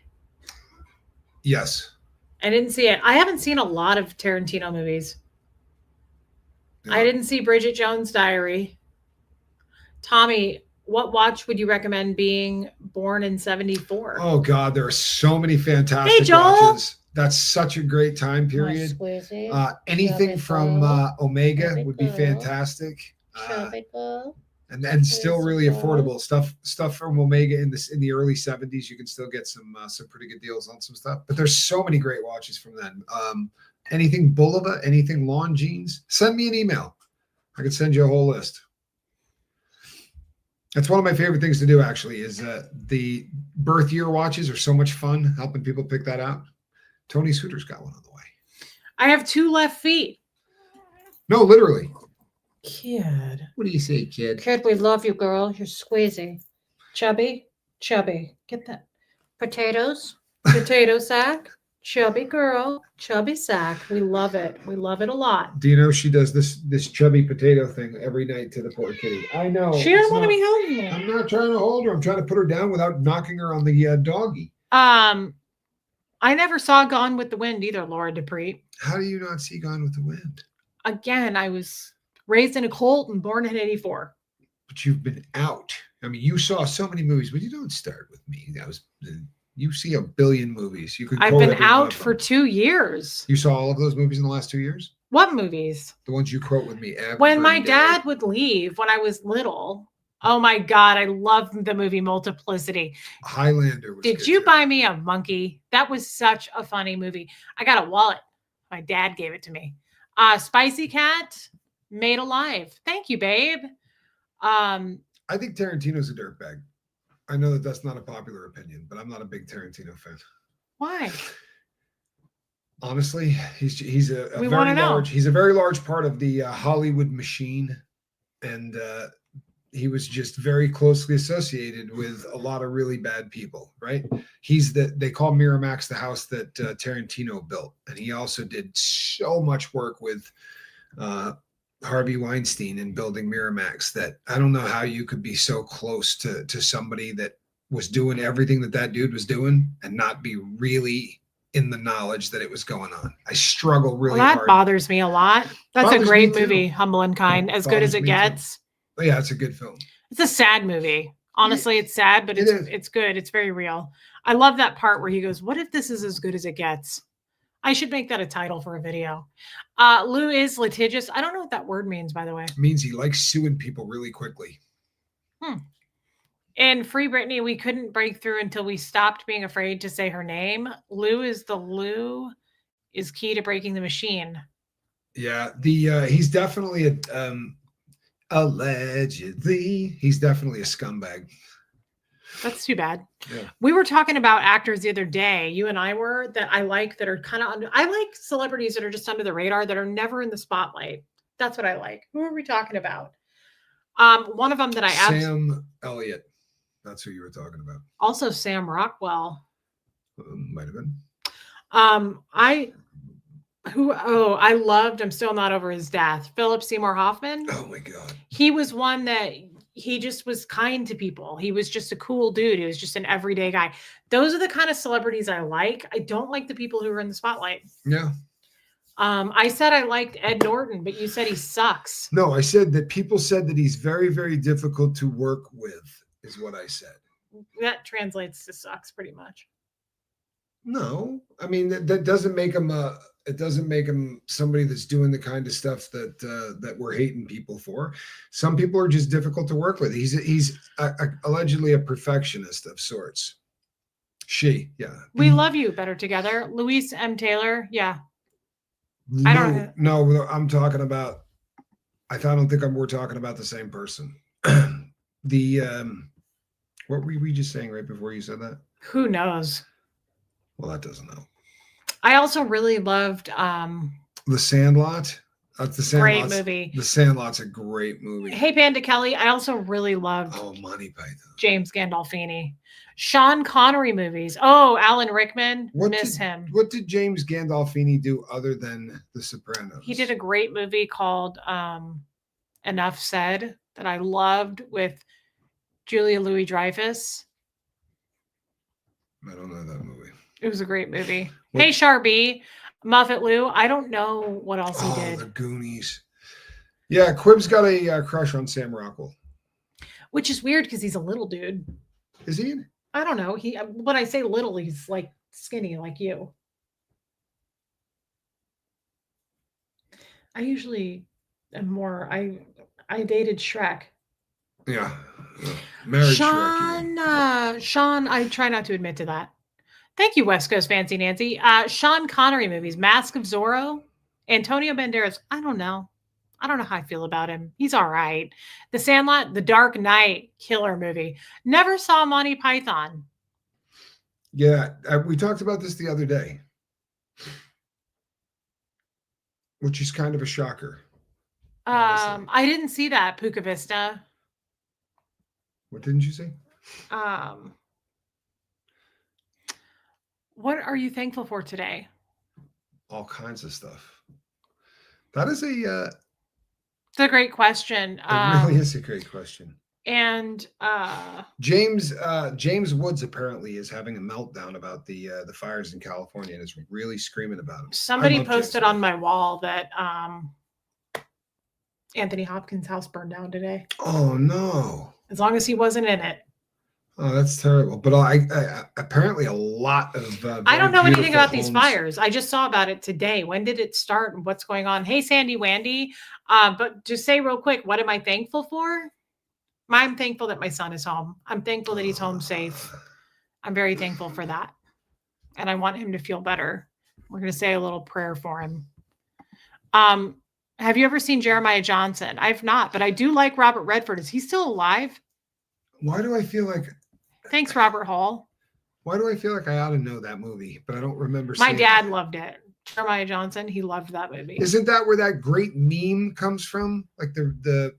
Yes. I didn't see it. I haven't seen a lot of Tarantino movies. Yeah. I didn't see Bridget Jones' Diary. Tommy, what watch would you recommend being born in 74? Oh God, there are so many fantastic watches. That's such a great time period. Anything from Omega would be fantastic. And then still really affordable stuff from Omega in the early 70s. You can still get some pretty good deals on some stuff. But there's so many great watches from then. Anything Bulova, anything Longines, send me an email. I can send you a whole list. That's one of my favorite things to do, actually, is the birth year watches are so much fun, helping people pick that out. Tony Suter's got one on the way. I have 2 left feet. No, literally. Kid. What do you say, kid? Kid, we love you, girl. You're squeezy. Chubby. Get that. Potatoes. Potato sack. Chubby girl. Chubby sack. We love it. We love it a lot. Do you know she does this chubby potato thing every night to the poor kitty? I know. She doesn't want to be holding me. I'm not trying to hold her. I'm trying to put her down without knocking her on the doggy. I never saw Gone with the Wind either, Laura Dupree. How do you not see Gone with the Wind? Again, I was raised in a cult and born in 84. But you've been out. I mean, you saw so many movies, but you don't start with me. You see a billion movies. I've been out for 2 years. You saw all of those movies in the last 2 years? What movies? The ones you quote with me every When my day. dad would leave when I was little. Oh my God, I loved the movie Multiplicity. Highlander was Did you buy me a monkey? That was such a funny movie. I got a wallet. My dad gave it to me. Spicy Cat, Made Alive. Thank you, babe. I think Tarantino's a dirtbag. I know that that's not a popular opinion, but I'm not a big Tarantino fan. Why? Honestly, he's a very large part of the Hollywood machine, and he was just very closely associated with a lot of really bad people, right? They call Miramax the house that Tarantino built. And he also did so much work with Harvey Weinstein in building Miramax that I don't know how you could be so close to somebody that was doing everything that dude was doing and not be really in the knowledge that it was going on. I struggle really hard. That bothers me a lot. That's a great movie, Humble and Kind, as good as it gets. Oh, yeah, it's a good film. It's a sad movie. Honestly, it's sad, but it's good. It's very real. I love that part where he goes, "What if this is as good as it gets?" I should make that a title for a video. Lou is litigious. I don't know what that word means, by the way. It means he likes suing people really quickly. In Free Britney, we couldn't break through until we stopped being afraid to say her name. Lou is key to breaking the machine. Yeah, he's definitely allegedly, he's definitely a scumbag. That's too bad. Yeah. We were talking about actors the other day, you and I were, that I like that are kind of I like celebrities that are just under the radar, that are never in the spotlight. That's what I like. Who are we talking about? One of them that Sam Elliott. That's who you were talking about. Also Sam Rockwell. Might have been. I loved, I'm still not over his death, Philip Seymour Hoffman. Oh my God. He was one that he just was kind to people. He was just a cool dude. He was just an everyday guy. Those are the kind of celebrities I like. I don't like the people who are in the spotlight. Yeah. I said I liked Ed Norton, but you said he sucks. No, I said that people said that he's very, very difficult to work with, is what I said. That translates to sucks pretty much. No, I mean that doesn't make him it doesn't make him somebody that's doing the kind of stuff that we're hating people for. Some people are just difficult to work with. He's allegedly a perfectionist of sorts. She, yeah. We love you better together. Luis M. Taylor. Yeah. I don't No, I'm talking about. I don't think we're talking about the same person. The what were we just saying right before you said that? Who knows? Well, that doesn't help. I also really loved The Sandlot. That's the Sandlot. Great movie. The Sandlot's a great movie. Hey, Panda Kelly. I also really loved Monty Python. James Gandolfini. Sean Connery movies. Oh, Alan Rickman. Miss him. What did James Gandolfini do other than The Sopranos? He did a great movie called Enough Said that I loved with Julia Louis-Dreyfus. I don't know that movie. It was a great movie. Hey, Sharby. Muffet Lou. I don't know what else he did. The Goonies. Yeah, Quib's got a crush on Sam Rockwell. Which is weird because he's a little dude. Is he? I don't know. When I say little, he's like skinny like you. I usually am more. I dated Shrek. Yeah. Married Sean, Shrek. Sean, I try not to admit to that. Thank you, West Coast Fancy Nancy. Sean Connery movies, Mask of Zorro, Antonio Banderas. I don't know how I feel about him. He's all right. The Sandlot, The Dark Knight, killer movie. Never saw Monty Python. Yeah, we talked about this the other day, which is kind of a shocker. I didn't see that, Puka Vista. What didn't you see? What are you thankful for today? All kinds of stuff. That is it's a great question. It really is a great question. And James Woods apparently is having a meltdown about the fires in California and is really screaming about them. Somebody posted on my wall that Anthony Hopkins' house burned down today. Oh no! As long as he wasn't in it. Oh, that's terrible. But I apparently a lot of. I don't know anything about these fires. I just saw about it today. When did it start and what's going on? Hey, Sandy Wandy. But just say real quick, what am I thankful for? I'm thankful that my son is home. I'm thankful that he's home safe. I'm very thankful for that. And I want him to feel better. We're going to say a little prayer for him. Have you ever seen Jeremiah Johnson? I've not, but I do like Robert Redford. Is he still alive? Why do I feel like... Thanks, Robert Hall. Why do I feel like I ought to know that movie, but I don't remember My dad loved it. Jeremiah Johnson, he loved that movie. Isn't that where that great meme comes from? Like the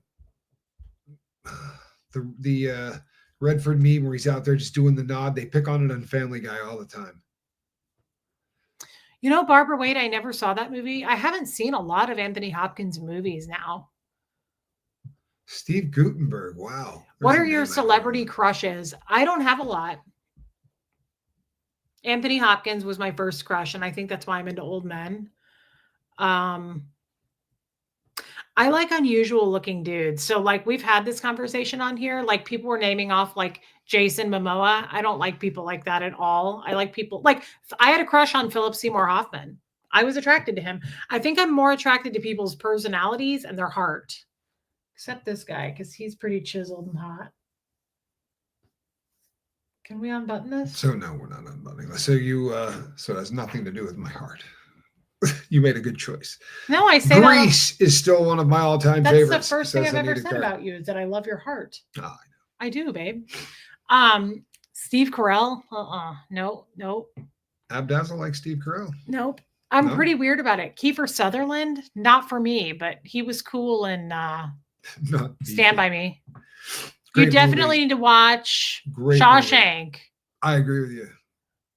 Redford meme where he's out there just doing the nod. They pick on it on Family Guy all the time. You know, Barbara Wade, I never saw that movie. I haven't seen a lot of Anthony Hopkins movies now. Steve Guttenberg, wow. What are your celebrity crushes? I don't have a lot. Anthony Hopkins was my first crush, and I think that's why I'm into old men. I like unusual looking dudes. So like we've had this conversation on here, like people were naming off like Jason Momoa. I don't like people like that at all. I like people like I had a crush on Philip Seymour Hoffman. I was attracted to him. I think I'm more attracted to people's personalities and their heart. Except this guy, because he's pretty chiseled and hot. Can we unbutton this? So no, we're not unbuttoning this. So so it has nothing to do with my heart. You made a good choice. No, I say Reese is still one of my all-time favorites. That's the first thing I've ever said about you is that I love your heart. Oh, I know. I do, babe. Steve Carell. Nope. Abdazzle like Steve Carell. Nope. I'm pretty weird about it. Kiefer Sutherland, not for me, but he was cool in Stand By Me. Great you definitely need to watch Shawshank. Movie. I agree with you.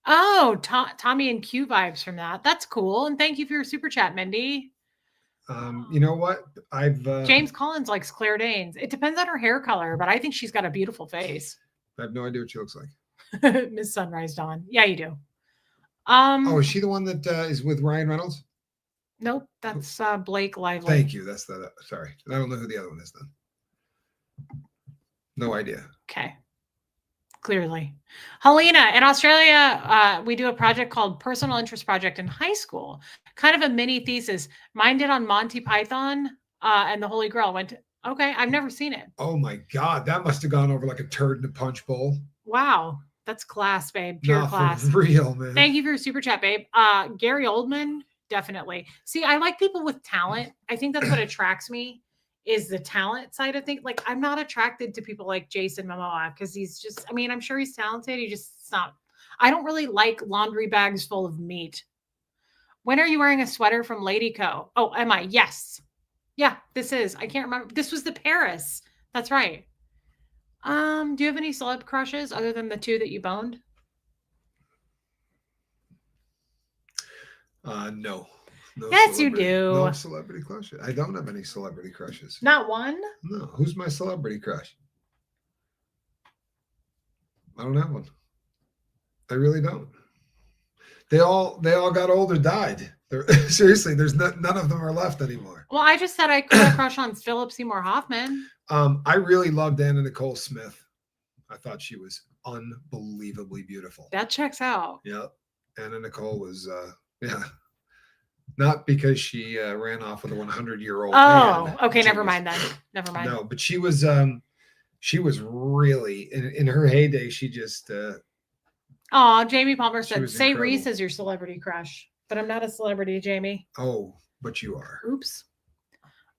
Oh, Tommy and Q vibes from that. That's cool. And thank you for your super chat, Mindy. You know what? James Collins likes Claire Danes. It depends on her hair color, but I think she's got a beautiful face. I have no idea what she looks like. Miss Sunrise Dawn. Yeah, you do. Is she the one that is with Ryan Reynolds? Nope, that's Blake Lively. Thank you. That's sorry. I don't know who the other one is then. No idea. Okay. Clearly. Helena, in Australia, we do a project called Personal Interest Project in high school, kind of a mini thesis. Mine did on Monty Python and the Holy Grail. Okay, I've never seen it. Oh my God, that must have gone over like a turd in a punch bowl. Wow, that's class, babe. Pure Not class. for real, man. Thank you for your super chat, babe. Gary Oldman, definitely. See, I like people with talent. I think that's what attracts me is the talent side of things. Like, I'm not attracted to people like Jason Momoa because he's just, I mean, I'm sure he's talented. It's not, I don't really like laundry bags full of meat. When are you wearing a sweater from Lady Co? Oh, am I? Yes. Yeah, this is. I can't remember. This was the Paris. That's right. Do you have any celeb crushes other than the two that you boned? No. Yes, you do. No celebrity crushes. I don't have any celebrity crushes. Not one? No. Who's my celebrity crush? I don't have one. I really don't. They all got old or died. Seriously, there's none of them are left anymore. Well, I just said I could have a crush on Philip Seymour Hoffman. I really loved Anna Nicole Smith. I thought she was unbelievably beautiful. That checks out. Yeah. Anna Nicole was yeah. Not because she ran off with a 100-year-old. Oh, okay. Never mind then. Never mind. No, but she was really in her heyday. She just. Oh, Jamie Palmer said, "Say incredible. Reese is your celebrity crush," but I'm not a celebrity, Jamie. Oh, but you are. Oops.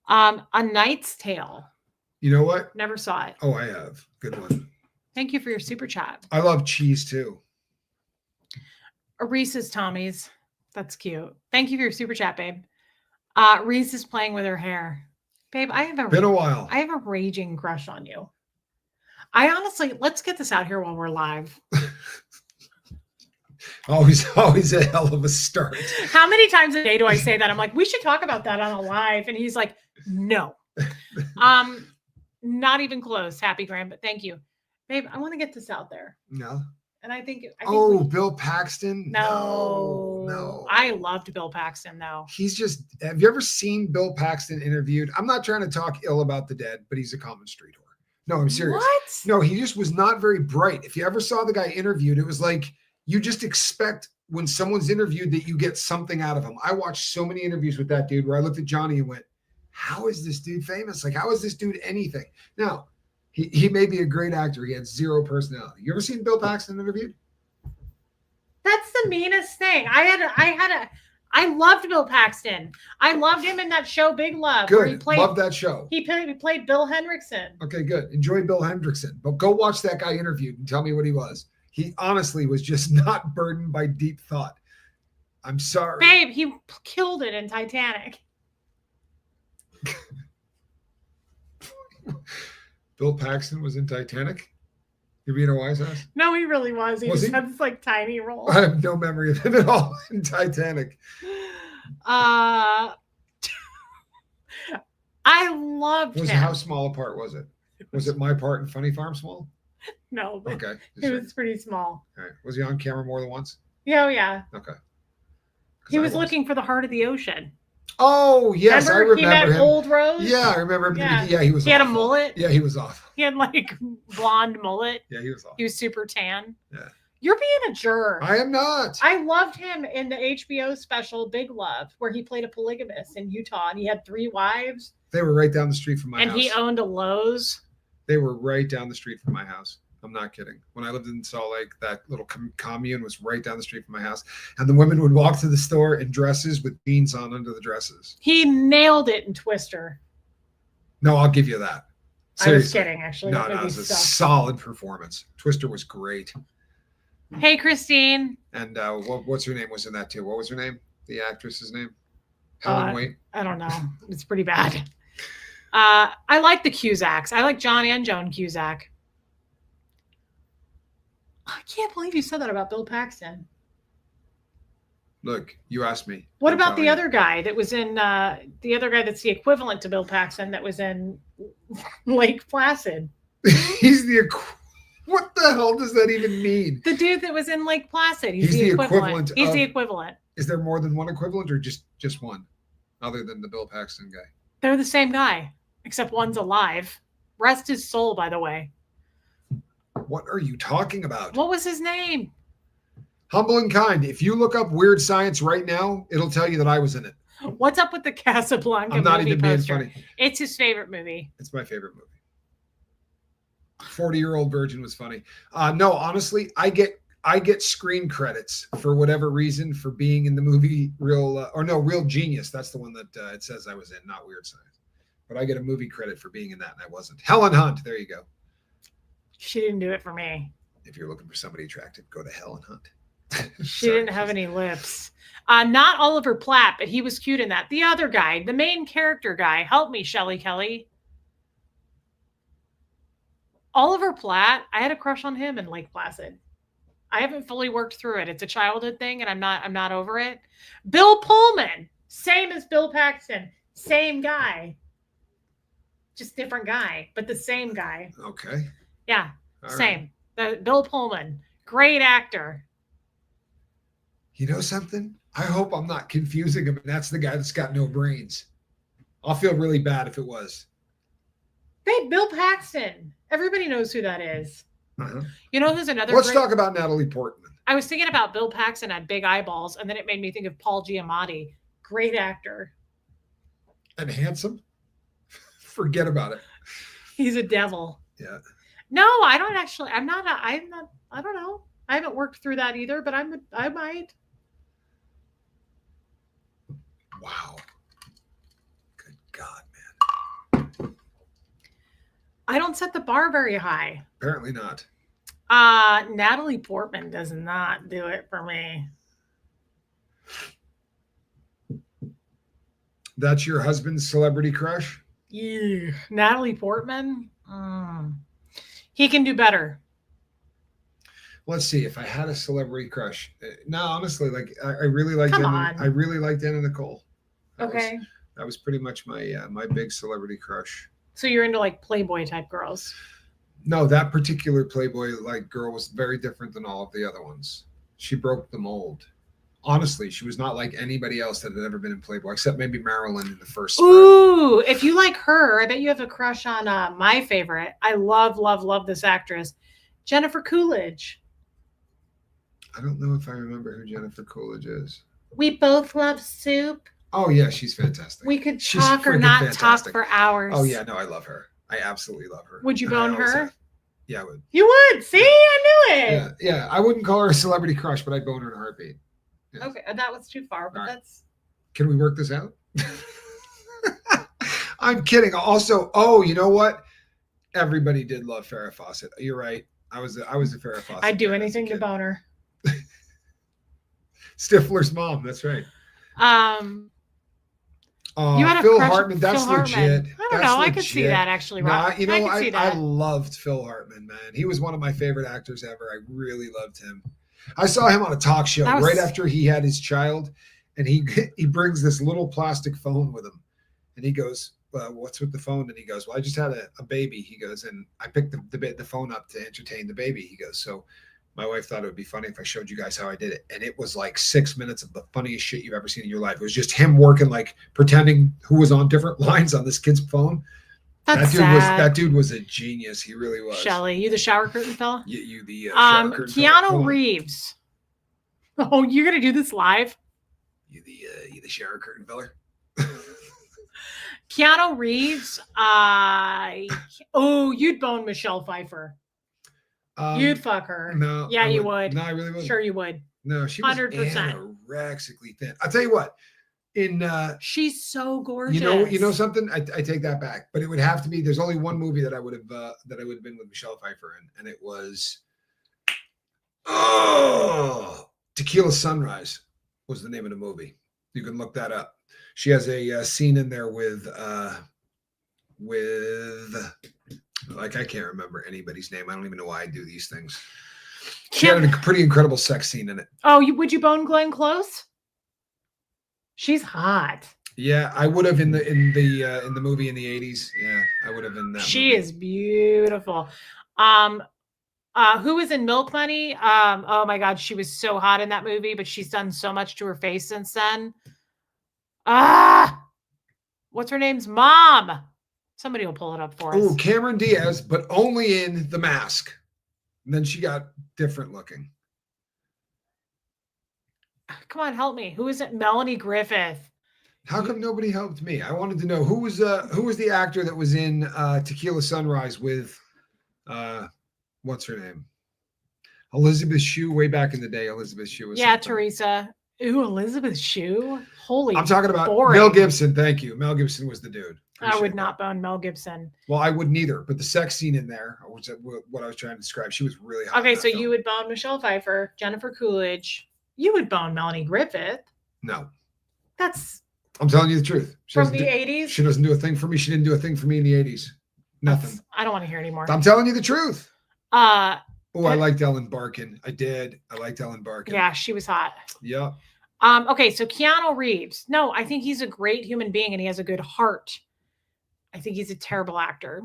A Knight's Tale. You know what? Never saw it. Oh, I have. Good one. Thank you for your super chat. I love cheese too. A Reese's Tommy's. That's cute. Thank you for your super chat, babe. Reese is playing with her hair. Babe, Been a while. I have a raging crush on you. I honestly, let's get this out here while we're live. Always a hell of a start. How many times a day do I say that? I'm like, we should talk about that on a live. And he's like, no. Not even close. Happy Graham, but thank you. Babe, I want to get this out there. No. And I think Bill Paxton? No. I loved Bill Paxton though. He's just, have you ever seen Bill Paxton interviewed? I'm not trying to talk ill about the dead, but he's a common street whore. No, I'm serious. What? No, he just was not very bright. If you ever saw the guy interviewed, it was like, you just expect when someone's interviewed that you get something out of him. I watched so many interviews with that dude where I looked at Johnny and went, how is this dude famous? Like, how is this dude anything? Now, he may be a great actor. He had zero personality. You ever seen Bill Paxton interviewed? That's the meanest thing. I loved Bill Paxton. I loved him in that show Big Love. Good. Love that show. He played Bill Hendrickson. Okay, good. Enjoy Bill Hendrickson. But go watch that guy interviewed and tell me what he was. He honestly was just not burdened by deep thought. I'm sorry. Babe, he killed it in Titanic. Bill Paxton was in Titanic? You're being a wise ass? No, he really was. He Was just he? had this like tiny role. I have no memory of him at all in Titanic. I loved him. How small a part was it? Was it my part in Funny Farm small? No, but Okay. it was pretty small. All right. Was he on camera more than once? Yeah, oh, yeah. Okay. He was looking for the heart of the ocean. Oh, yes. I remember he met him. Old Rose? Yeah, I remember him. Yeah, he was He had a awful. mullet? Yeah, he was awful. He had like blonde mullet. Yeah, he was awful. He was super tan. Yeah. You're being a jerk. I am not. I loved him in the HBO special Big Love, where he played a polygamist in Utah and he had 3 wives. They were right down the street from my house. And he owned a Lowe's. They were right down the street from my house. I'm not kidding. When I lived in Salt Lake, that little commune was right down the street from my house. And the women would walk to the store in dresses with jeans on under the dresses. He nailed it in Twister. No, I'll give you that. Seriously. I was kidding, actually. No, it was a solid performance. Twister was great. Hey, Christine. And what's her name was in that too? What was her name? The actress's name? Helen Waite? I don't know. It's pretty bad. I like the Cusacks. I like John and Joan Cusack. I can't believe you said that about Bill Paxton. Look, you asked me. What about the other guy that was in the other guy that's the equivalent to Bill Paxton that was in Lake Placid? He's the what the hell does that even mean? The dude that was in Lake Placid. He's the equivalent. He's the equivalent. Is there more than one equivalent or just one other than the Bill Paxton guy? They're the same guy, except one's alive. Rest his soul, by the way. What are you talking about? What was his name? Humble and Kind. If you look up Weird Science right now, it'll tell you that I was in it. What's up with the Casablanca I'm not movie even being poster? funny. It's his favorite movie. It's my favorite movie. 40-Year-Old Virgin was funny. No, honestly, I get screen credits for whatever reason for being in the movie Real Genius. That's the one that it says I was in, not Weird Science. But I get a movie credit for being in that, and I wasn't. Helen Hunt. There you go. She didn't do it for me. If you're looking for somebody attractive, go to Helen Hunt. She didn't have any lips. Not Oliver Platt, but he was cute in that. The other guy, the main character guy. Help me, Shelley Kelly. Oliver Platt. I had a crush on him in Lake Placid. I haven't fully worked through it. It's a childhood thing, and I'm not over it. Bill Pullman, same as Bill Paxton, same guy, just different guy, but the same guy. Okay. Yeah, All same. Bill Pullman, great actor. You know something? I hope I'm not confusing him, and that's the guy that's got no brains. I'll feel really bad if it was. Hey, Bill Paxton. Everybody knows who that is. Uh-huh. You know who's another? Let's talk about Natalie Portman. I was thinking about Bill Paxton had big eyeballs, and then it made me think of Paul Giamatti. Great actor. And handsome? Forget about it. He's a devil. Yeah. No, I don't actually. I'm not. I don't know. I haven't worked through that either, but I might. Wow. Good God, man. I don't set the bar very high. Apparently not. Natalie Portman does not do it for me. That's your husband's celebrity crush? Yeah. Natalie Portman? He can do better. Let's see. If I had a celebrity crush. No, honestly, like I really liked Come Anna, on. I really liked Anna Nicole. Okay. That was pretty much my my big celebrity crush. So you're into like Playboy type girls. No, that particular Playboy like girl was very different than all of the other ones. She broke the mold. Honestly, she was not like anybody else that had ever been in Playboy, except maybe Marilyn in the first spread. Ooh, if you like her, I bet you have a crush on my favorite. I love this actress, Jennifer Coolidge. I don't know if I remember who Jennifer Coolidge is. We both love soup. Oh yeah, she's fantastic. We could She's talk or freaking not fantastic. talk for hours. Oh yeah, no, I love her. I absolutely love her. Would you And I bone always her? have. Yeah, I would. You would. See, I knew it. Yeah, yeah. I wouldn't call her a celebrity crush, but I'd bone her in a heartbeat. Yeah. Okay, that was too far, but All right. that's. Can we work this out? I'm kidding. Also, oh, you know what? Everybody did love Farrah Fawcett. You're right. I was a Farrah Fawcett. I'd do fan as a anything to kid. bone her. Stifler's mom. That's right. You had a Phil crush on Hartman. That's Phil legit. Hartman. I don't That's know. I could see legit. that actually. No, Rob. you know, I could see I that. loved Phil Hartman, man. He was one of my favorite actors ever. I really loved him. I saw him on a talk show That was- right after he had his child, and he brings this little plastic phone with him, and he goes, "What's with the phone?" And he goes, "Well, I just had a baby." He goes, and I picked the phone up to entertain the baby. He goes, "So my wife thought it would be funny if I showed you guys how I did it." And it was like 6 minutes of the funniest shit you've ever seen in your life. It was just him working, like pretending who was on different lines on this kid's phone. That's That dude was a genius. He really was. Shelley, you the shower curtain fella? You the shower curtain fella. Hold Keanu on. Reeves. Oh, you're gonna do this live? You the shower curtain feller. Keanu Reeves. You'd bone Michelle Pfeiffer. You'd fuck her. No. Yeah, I you wouldn't. would. No, I really wouldn't. Sure, you would. No, she was 100%. anorexically thin. I'll tell you what. In She's so gorgeous. you know something? I take that back. But it would have to be. There's only one movie that I would have been with Michelle Pfeiffer in, and it was Tequila Sunrise was the name of the movie. You can look that up. She has a scene in there with like I can't remember anybody's name. I don't even know why I do these things. She had a pretty incredible sex scene in it. Oh, would you bone Glenn Close? She's hot. Yeah, I would have in the movie in the 80s. Yeah, I would have in that. She movie. is beautiful. Who was in Milk Money? Oh my God, she was so hot in that movie, but she's done so much to her face since then. What's her name's mom? Somebody will pull it up for us. Oh, Cameron Diaz, but only in The Mask. And then she got different looking. Come on, help me. Who is it? Melanie Griffith. How come nobody helped me? I wanted to know who was the actor that was in Tequila Sunrise with what's her name? Elizabeth Shue, way back in the day. Elizabeth Shue was something. Teresa. Ooh, Elizabeth Shue. Holy, I'm talking about boring. Mel Gibson. Thank you. Mel Gibson was the dude. I would not bone Mel Gibson. Well, I wouldn't either. But the sex scene in there, which is what I was trying to describe, she was really hot. Okay, so you would bone Michelle Pfeiffer, Jennifer Coolidge. You would bone Melanie Griffith. No. I'm telling you the truth. From the 80s? She doesn't do a thing for me. She didn't do a thing for me in the 80s. Nothing. I don't want to hear anymore. I'm telling you the truth. I liked Ellen Barkin. I did. I liked Ellen Barkin. Yeah, she was hot. Yep. Okay, so Keanu Reeves. No, I think he's a great human being and he has a good heart. I think he's a terrible actor.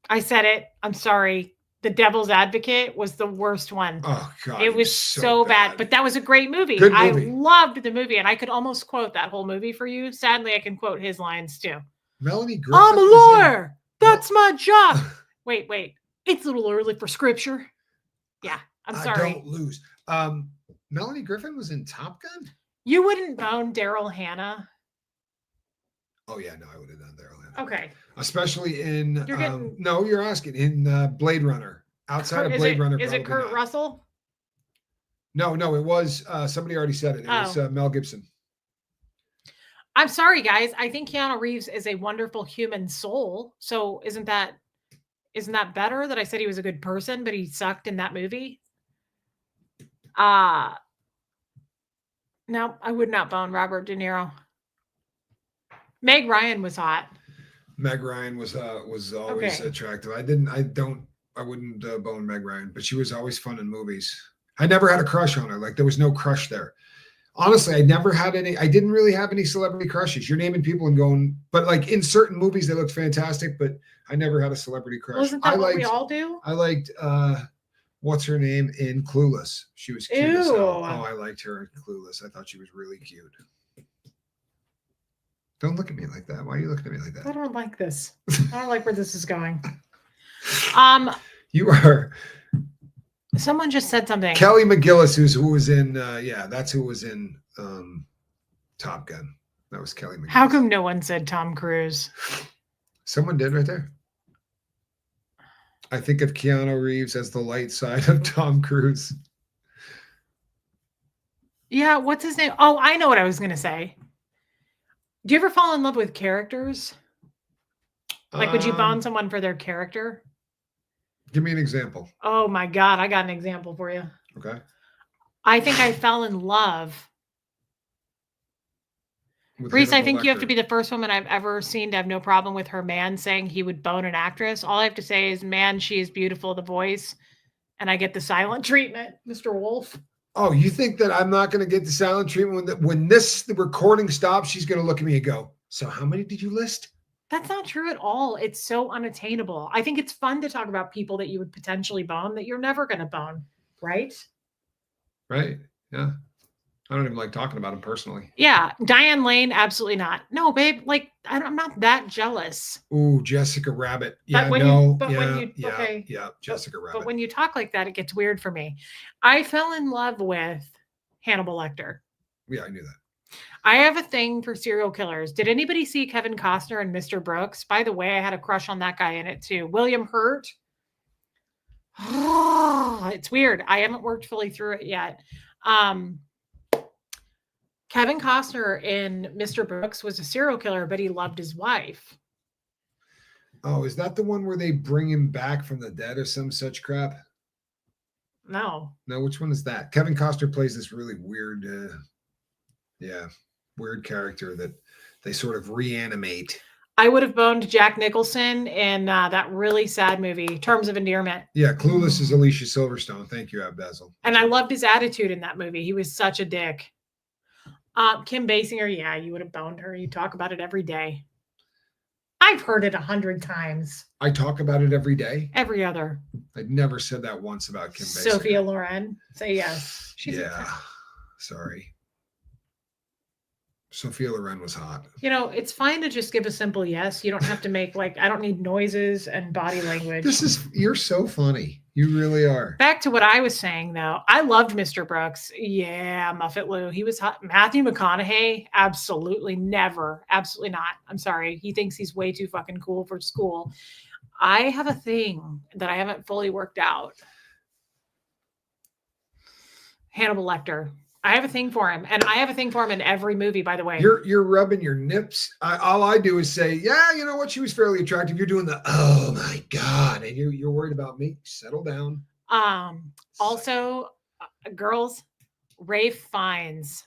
I said it. I'm sorry. The Devil's Advocate was the worst one. Oh God, it was so bad. But that was a great movie. Good movie. I loved the movie, and I could almost quote that whole movie for you. Sadly, I can quote his lines too. Melanie Griffith. I'm a lawyer. That's my job. Wait. It's a little early for scripture. Yeah, I'm sorry. Don't lose. Melanie Griffith was in Top Gun. You wouldn't bone Daryl Hannah. Oh yeah, no, I would have done Daryl Hannah. Okay. Especially in You're you're asking in Blade Runner. Outside of Blade Runner, is it Kurt Russell? No, it was somebody already said it. It was Mel Gibson. I'm sorry, guys. I think Keanu Reeves is a wonderful human soul. So isn't that better that I said he was a good person, but he sucked in that movie? No, I would not bone Robert De Niro. Meg Ryan was hot. Meg Ryan was always attractive. I wouldn't bone Meg Ryan, but she was always fun in movies. I never had a crush on her. Like there was no crush there. Honestly, I never had any. I didn't really have any celebrity crushes. You're naming people and going, but like in certain movies they look fantastic, but I never had a celebrity crush. Wasn't that what we all do? I liked what's her name in Clueless. She was cute as hell. Oh, I liked her in Clueless. I thought she was really cute. Don't look at me like that. Why are you looking at me like that? I don't like this. I don't like where this is going. You are. Someone just said something. Kelly McGillis, who was in, that's who was in Top Gun. That was Kelly McGillis. How come no one said Tom Cruise? Someone did right there. I think of Keanu Reeves as the light side of Tom Cruise. Yeah, what's his name? Oh, I know what I was going to say. Do you ever fall in love with characters? Like, would you bond someone for their character? Give me an example. Oh my God, I got an example for you. Okay. I think I fell in love. Reese, I think you have to be the first woman I've ever seen to have no problem with her man saying he would bone an actress. All I have to say is, man, she is beautiful, the voice. And I get the silent treatment, Mr. Wolf. Oh, you think that I'm not going to get the silent treatment when the recording stops? She's going to look at me and go, so how many did you list? That's not true at all. It's so unattainable. I think it's fun to talk about people that you would potentially bone that you're never going to bone, right? Right. Yeah. I don't even like talking about them personally. Yeah. Diane Lane, absolutely not. No, babe, like, I'm not that jealous. Ooh, Jessica Rabbit. Yeah, Jessica Rabbit. But when you talk like that, it gets weird for me. I fell in love with Hannibal Lecter. Yeah, I knew that. I have a thing for serial killers. Did anybody see Kevin Costner and Mr. Brooks? By the way, I had a crush on that guy in it too. William Hurt. Oh, it's weird. I haven't worked fully through it yet. Kevin Costner in Mr. Brooks was a serial killer, but he loved his wife. Oh, is that the one where they bring him back from the dead or some such crap? No. No, which one is that? Kevin Costner plays this really weird, weird character that they sort of reanimate. I would have boned Jack Nicholson in that really sad movie, Terms of Endearment. Yeah, Clueless is Alicia Silverstone. Thank you, Abdazzle. And I loved his attitude in that movie. He was such a dick. Kim Basinger, yeah, you would have boned her. You talk about it every day. I've heard it 100 times. I talk about it every day? Every other. I'd never said that once about Kim Basinger. Sophia Loren. Say yes. Sorry. Sophia Loren was hot. You know, it's fine to just give a simple yes. You don't have to make I don't need noises and body language. You're so funny. You really are. Back to what I was saying, though. I loved Mr. Brooks. Yeah, Muffet Lou. He was hot. Matthew McConaughey, absolutely never. Absolutely not. I'm sorry. He thinks he's way too fucking cool for school. I have a thing that I haven't fully worked out. Hannibal Lecter. I have a thing for him, and I have a thing for him in every movie. By the way, You're rubbing your nips. All I do is say, yeah, you know what? She was fairly attractive. You're doing the oh my god, and you're worried about me. Settle down. Also, girls, Rafe Fiennes.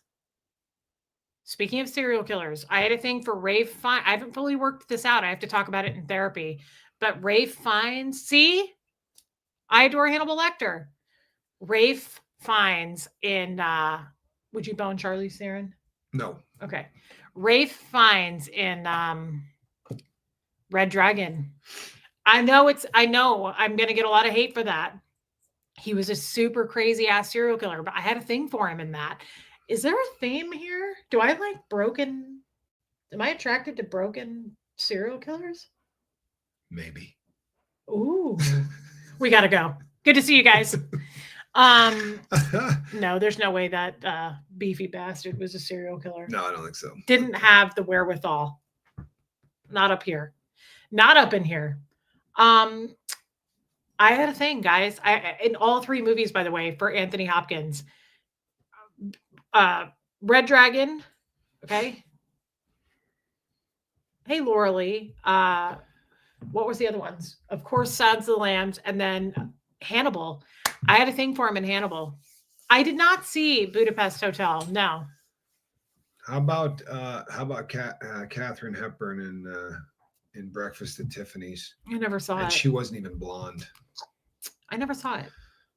Speaking of serial killers, I had a thing for Rafe Fiennes. I haven't fully worked this out. I have to talk about it in therapy. But Rafe Fiennes, see, I adore Hannibal Lecter. Rafe Fiennes in would you bone Charlize Theron? No. Okay. Rafe Fiennes in Red Dragon. I know I'm gonna get a lot of hate for that. He was a super crazy ass serial killer, but I had a thing for him in that. Is there a theme here? Do I like broken? Am I attracted to broken serial killers? Maybe. Ooh. We gotta go. Good to see you guys. No, there's no way that beefy bastard was a serial killer. No, I don't think so. Didn't have the wherewithal. Not up here. Not up in here. I had a thing, guys. I in all three movies, by the way, for Anthony Hopkins. Red Dragon. Okay. Hey, Laura Lee. What was the other ones? Of course, Silence of the Lambs, and then Hannibal. I had a thing for him in Hannibal. I did not see Budapest Hotel. No. How about Katharine Hepburn in Breakfast at Tiffany's? I never saw And it. she wasn't even blonde. I never saw it.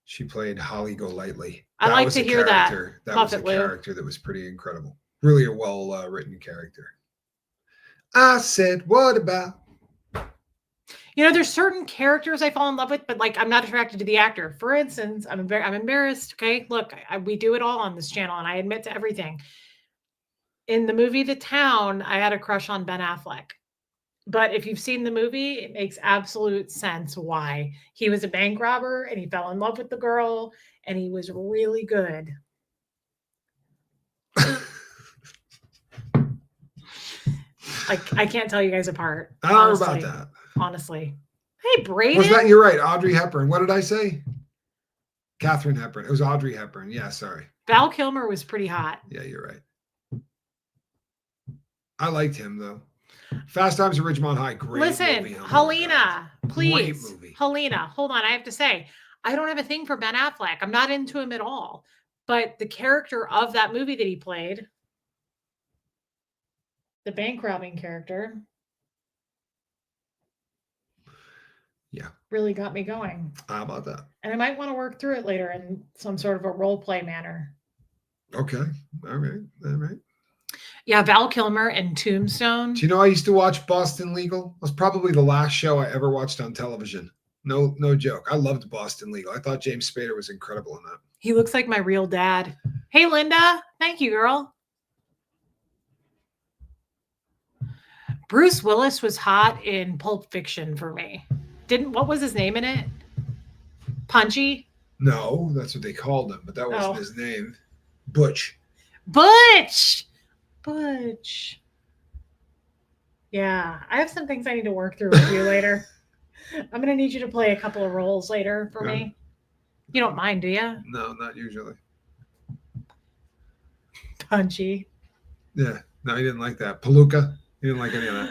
She played Holly Golightly. I like to hear that. That was a Muffet Lou. character that was pretty incredible. Really a well written character. I said, what about? You know, there's certain characters I fall in love with, but like I'm not attracted to the actor. For instance, I'm embarrassed. Okay, look, we do it all on this channel, and I admit to everything. In the movie The Town, I had a crush on Ben Affleck. But if you've seen the movie, it makes absolute sense why. He was a bank robber and he fell in love with the girl and he was really good. I can't tell you guys apart. I don't know about that. Honestly. Hey, Brayden. Was that, you're right, Audrey Hepburn. What did I say? Katharine Hepburn. It was Audrey Hepburn. Yeah, sorry. Val Kilmer was pretty hot. Yeah, you're right. I liked him, though. Fast Times at Ridgemont High, great Listen, movie. Oh my Helena, God. please. Great movie. Helena, hold on. I have to say, I don't have a thing for Ben Affleck. I'm not into him at all. But the character of that movie that he played, the bank robbing character, yeah, really got me going. How about that? And I might want to work through it later in some sort of a role play manner. Okay. All right. All right. Yeah, Val Kilmer and Tombstone. Do you know I used to watch Boston Legal? It was probably the last show I ever watched on television. No joke. I loved Boston Legal. I thought James Spader was incredible in that. He looks like my real dad. Hey, Linda. Thank you, girl. Bruce Willis was hot in Pulp Fiction for me. What was his name in it? Punchy? No, that's what they called him, but that wasn't his name. Butch. Butch. Yeah, I have some things I need to work through with you later. I'm going to need you to play a couple of roles later for me. You don't mind, do you? No, not usually. Punchy. Yeah, no, he didn't like that. Palooka, he didn't like any of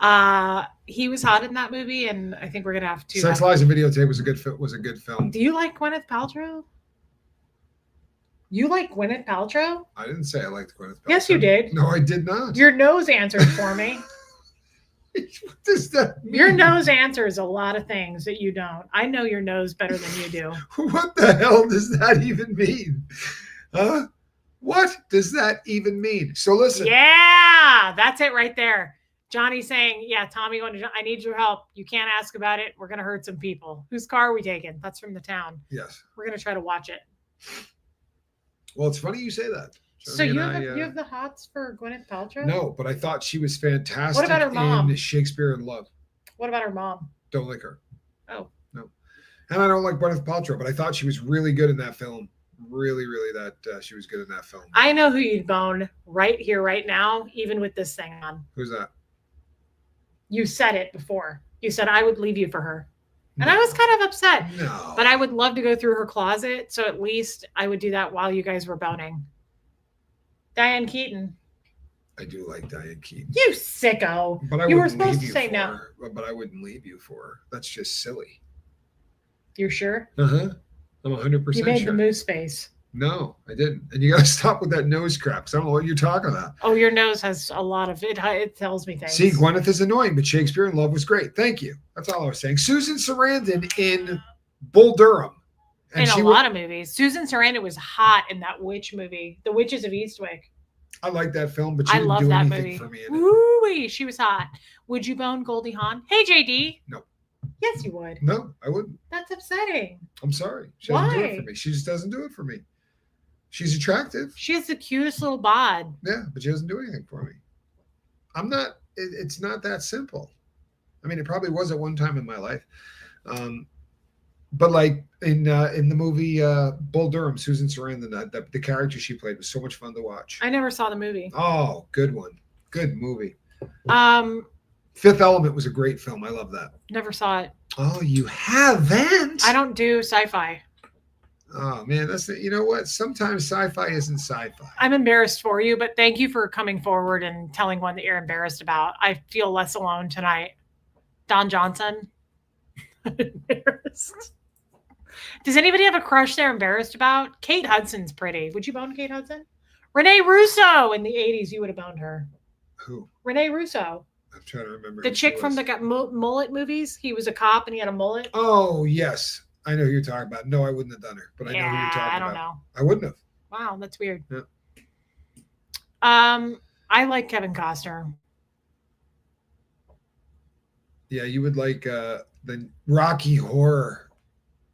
that. He was hot in that movie, and I think we're going to have to. Sex, Lies, and Videotape was a good film. Do you like Gwyneth Paltrow? You like Gwyneth Paltrow? I didn't say I liked Gwyneth Paltrow. Yes, you did. No, I did not. Your nose answered for me. What does that mean? Your nose answers a lot of things that you don't. I know your nose better than you do. What the hell does that even mean? Huh? What does that even mean? So listen. Yeah, that's it right there. Johnny's saying, yeah, Tommy, I need your help. You can't ask about it. We're going to hurt some people. Whose car are we taking? That's from The Town. Yes. We're going to try to watch it. Well, it's funny you say that. So you have the hots for Gwyneth Paltrow? No, but I thought she was fantastic. What about her mom? In Shakespeare in Love. What about her mom? Don't like her. Oh. No. And I don't like Gwyneth Paltrow, but I thought she was really good in that film. Really, she was good in that film. I know who you'd bone right here, right now, even with this thing on. Who's that? You said it before. You said I would leave you for her. And I was kind of upset. No. But I would love to go through her closet. So at least I would do that while you guys were boning. Diane Keaton. I do like Diane Keaton. You sicko. But you were supposed to say no. Her, but I wouldn't leave you for her. That's just silly. You're sure? Uh-huh. I'm 100% You made sure. the moose face. No, I didn't. And you got to stop with that nose crap because I don't know what you're talking about. Oh, your nose has a lot of it. It tells me things. See, Gwyneth is annoying, but Shakespeare in Love was great. Thank you. That's all I was saying. Susan Sarandon in Bull Durham. And in a lot of movies. Susan Sarandon was hot in that witch movie, The Witches of Eastwick. I like that film, but she didn't love do that anything movie. for me in it. Woo-wee, she was hot. Would you bone Goldie Hawn? Hey, JD. No. Yes, you would. No, I wouldn't. That's upsetting. I'm sorry. She doesn't do it Why? for me. She just doesn't do it for me. She's attractive. She has the cutest little bod. Yeah, but she doesn't do anything for me. I'm not, it's not that simple. I mean, it probably was at one time in my life. But like in the movie Bull Durham, Susan Sarandon, the character she played was so much fun to watch. I never saw the movie. Oh, good one. Good movie. Fifth Element was a great film. I love that. Never saw it. Oh, you haven't? I don't do sci-fi. Oh man, you know what? Sometimes sci-fi isn't sci-fi. I'm embarrassed for you, but thank you for coming forward and telling one that you're embarrassed about. I feel less alone tonight. Don Johnson. Embarrassed. Does anybody have a crush they're embarrassed about? Kate Hudson's pretty. Would you bone Kate Hudson? Renee Russo in the 80s, you would have boned her. Who? Renee Russo. I'm trying to remember. The chick from the mullet movies. He was a cop and he had a mullet. Oh, yes. I know who you're talking about. No, I wouldn't have done her, but I know who you're talking about. I don't know. I wouldn't have. Wow, that's weird. Yeah. I like Kevin Costner. Yeah, you would like the Rocky Horror.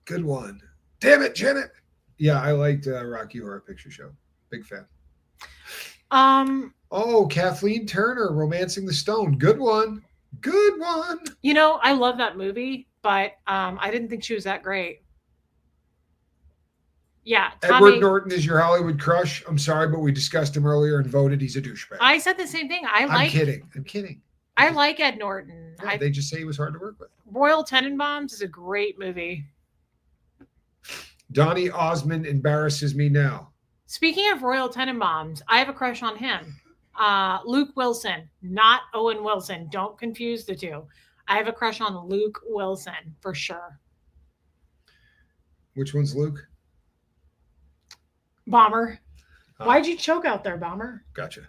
Good one. Damn it, Janet. Yeah, I liked Rocky Horror Picture Show. Big fan. Oh, Kathleen Turner, Romancing the Stone. Good one. Good one. You know, I love that movie, but I didn't think she was that great. Yeah. Edward Norton is your Hollywood crush. I'm sorry, but we discussed him earlier and voted he's a douchebag. I said the same thing. I'm kidding. I like Ed Norton. Yeah, they just say he was hard to work with. Royal Tenenbaums is a great movie. Donny Osmond embarrasses me now. Speaking of Royal Tenenbaums, I have a crush on him. Luke Wilson, not Owen Wilson. Don't confuse the two. I have a crush on Luke Wilson for sure. Which one's Luke? Bomber. Why'd you choke out there, Bomber? Gotcha.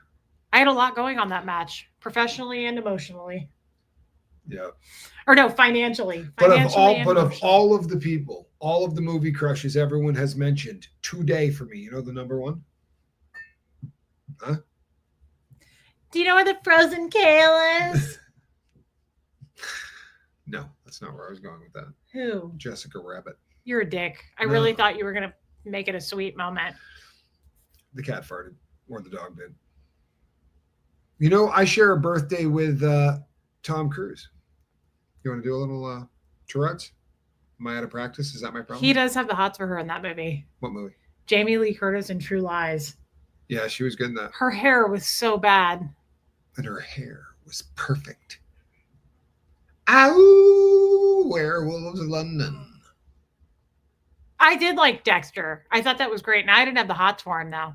I had a lot going on that match, professionally and emotionally. Yeah. Or no, financially. But of all of the people, all of the movie crushes everyone has mentioned today for me, you know the number one? Huh? Do you know where the frozen kale is? No, that's not where I was going with that. Who? Jessica Rabbit. You're a dick. I really thought you were going to make it a sweet moment. The cat farted, or the dog did. You know, I share a birthday with Tom Cruise. You want to do a little Tourette's? Am I out of practice? Is that my problem? He does have the hots for her in that movie. What movie? Jamie Lee Curtis in True Lies. Yeah, she was good in that. Her hair was so bad. And her hair was perfect. Ow! Werewolves of London. I did like Dexter. I thought that was great. And I didn't have the hots for him, though.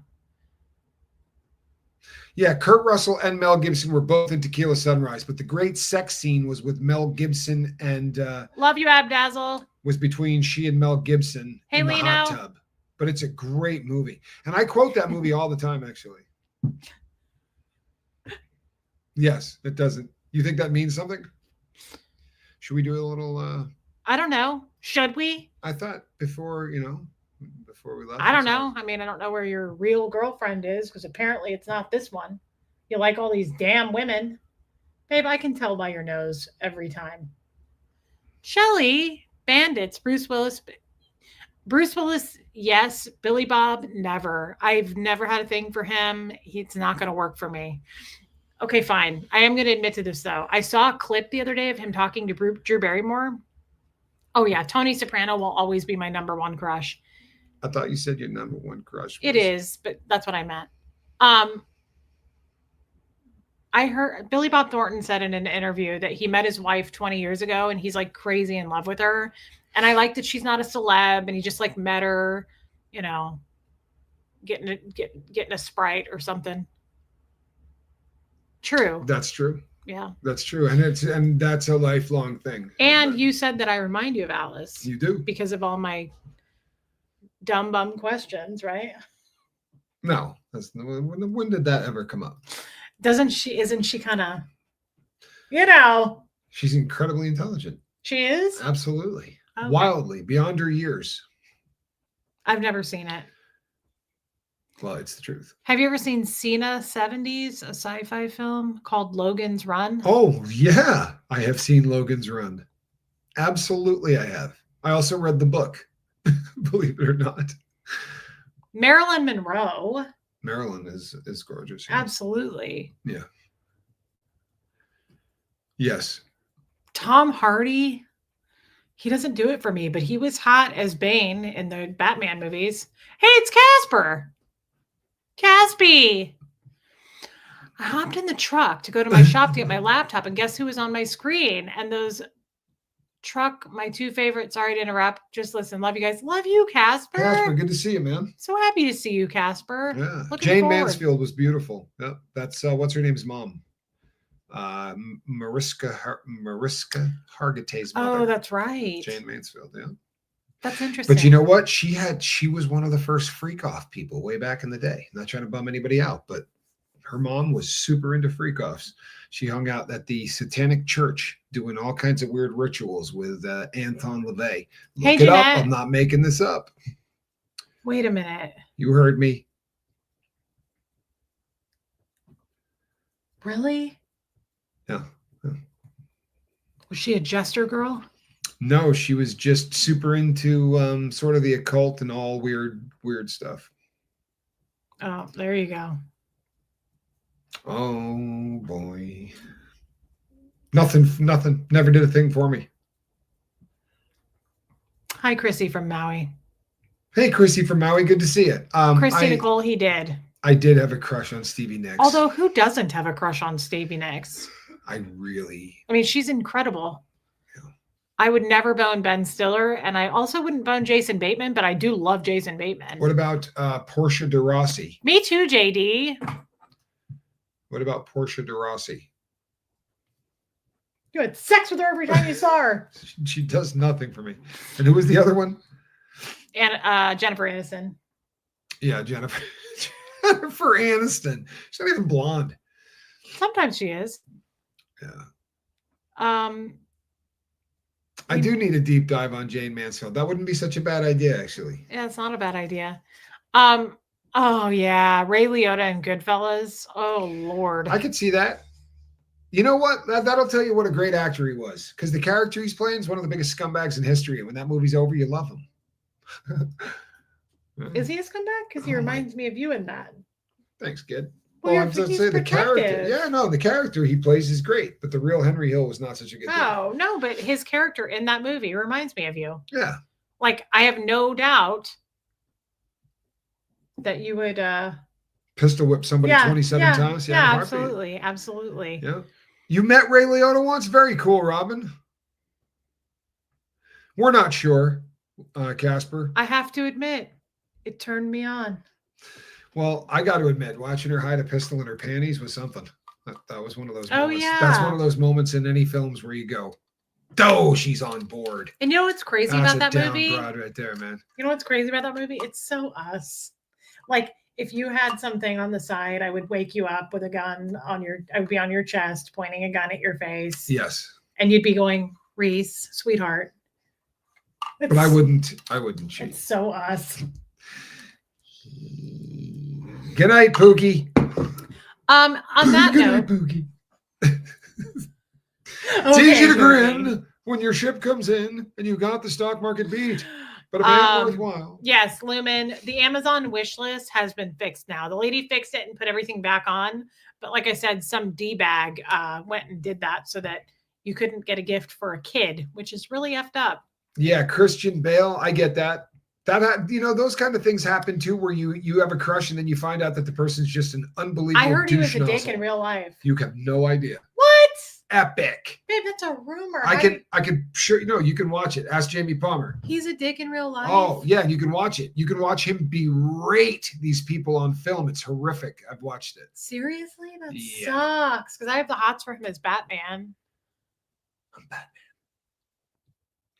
Yeah, Kurt Russell and Mel Gibson were both in Tequila Sunrise, but the great sex scene was with Mel Gibson and Love You, Abdazzle. Was between she and Mel Gibson in the hot tub. But it's a great movie. And I quote that movie all the time, actually. Yes, it doesn't. You think that means something? Should we do a little I don't know. Should we? I thought before we left. I don't know. I mean, I don't know where your real girlfriend is because apparently it's not this one. You like all these damn women. Babe, I can tell by your nose every time. Shelley, Bandits, Bruce Willis. Bruce Willis, yes. Billy Bob, never. I've never had a thing for him. It's not going to work for me. Okay, fine. I am going to admit to this, though. I saw a clip the other day of him talking to Drew Barrymore. Oh yeah, Tony Soprano will always be my number one crush. I thought you said your number one crush was. It is, but that's what I meant. Um, I heard Billy Bob Thornton said in an interview that he met his wife 20 years ago and he's like crazy in love with her. And I like that she's not a celeb and he just like met her, you know, getting a Sprite or something. True. That's true. Yeah. That's true. And that's a lifelong thing. And you said that I remind you of Alice. You do. Because of all my dumb bum questions, right? No. When did that ever come up? Isn't she kind of, you know? She's incredibly intelligent. She is? Absolutely. Okay. Wildly, beyond her years. I've never seen it. Well, it's the truth. Have you ever seen Cena 70s, a sci-fi film called Logan's Run? Oh, yeah. I have seen Logan's Run. Absolutely, I have. I also read the book, believe it or not. Marilyn Monroe. Marilyn is gorgeous. Yeah. Absolutely. Yeah. Yes. Tom Hardy. He doesn't do it for me, but he was hot as Bane in the Batman movies. Hey, it's Casper. Caspy. I hopped in the truck to go to my shop to get my laptop, and guess who was on my screen? And those my two favorites. Sorry to interrupt. Just listen. Love you guys. Love you, Casper. Casper, good to see you, man. So happy to see you, Casper. Yeah. Looking Jane forward. Mansfield was beautiful. Yep. That's what's her name's mom. Mariska Hargitay's mother. Oh, that's right. Jane Mansfield, yeah. That's interesting. But you know what? She was one of the first freak off people way back in the day. I'm not trying to bum anybody out, but her mom was super into freak offs. She hung out at the Satanic Church doing all kinds of weird rituals with Anton LaVey. Look it up. Jeanette. I'm not making this up. Wait a minute. You heard me. Really? Yeah. Was she a jester girl? No, she was just super into sort of the occult and all weird stuff. Oh, there you go. Oh boy. Nothing. Never did a thing for me. Hi, Chrissy from Maui. Hey, Chrissy from Maui. Good to see you. Christy Nicole, he did. I did have a crush on Stevie Nicks. Although, who doesn't have a crush on Stevie Nicks? I mean, she's incredible. Yeah. I would never bone Ben Stiller, and I also wouldn't bone Jason Bateman, but I do love Jason Bateman. What about Portia de Rossi? Me too, JD. What about Portia de Rossi? You had sex with her every time you saw her. She does nothing for me. And who was the other one? And Jennifer Aniston. Yeah, Jennifer Aniston. She's not even blonde. Sometimes she is. Yeah. I do need a deep dive on Jane Mansfield. That wouldn't be such a bad idea, actually. Yeah, it's not a bad idea. Oh yeah, Ray Liotta and Goodfellas. Oh Lord. I could see that. You know what? That'll tell you what a great actor he was. Because the character he's playing is one of the biggest scumbags in history. And when that movie's over, you love him. Is he a scumbag? Because he reminds me of you in that. Thanks, kid. Well, I'm just saying the character. Yeah, no, the character he plays is great, but the real Henry Hill was not such a good Oh, no, but his character in that movie reminds me of you. Yeah. Like, I have no doubt that you would pistol whip somebody 27 times. Yeah, absolutely. Absolutely. Yeah. You met Ray Liotta once? Very cool, Robin. We're not sure, Casper. I have to admit, it turned me on. Well, I got to admit, watching her hide a pistol in her panties was something. That was one of those moments. Oh, yeah. Yeah. That's one of those moments in any films where you go, oh, she's on board. And you know what's crazy about that movie? Broad right there, man. You know what's crazy about that movie? It's so us. Like, if you had something on the side, I would wake you up with a gun I would be on your chest, pointing a gun at your face. Yes. And you'd be going, Reese, sweetheart. But I wouldn't cheat. It's so us. Good night, Pookie. On that Good note, night, Pookie. It's okay, easy to Pookie. grin when your ship comes in and you got the stock market beat. But it ain't worthwhile. Yes, Lumen, the Amazon wish list has been fixed now. The lady fixed it and put everything back on. But like I said, some D-bag went and did that so that you couldn't get a gift for a kid, which is really effed up. Yeah, Christian Bale. I get that. Those kind of things happen too, where you have a crush and then you find out that the person's just an unbelievable I heard he was douche a dick nozzle. in real life. You have no idea. What? Epic. Babe, that's a rumor. I can sure you can watch it. Ask Jamie Palmer. He's a dick in real life. Oh yeah, you can watch it. You can watch him berate these people on film. It's horrific. I've watched it. Seriously? That Yeah. sucks. Because I have the hots for him as Batman. I'm Batman.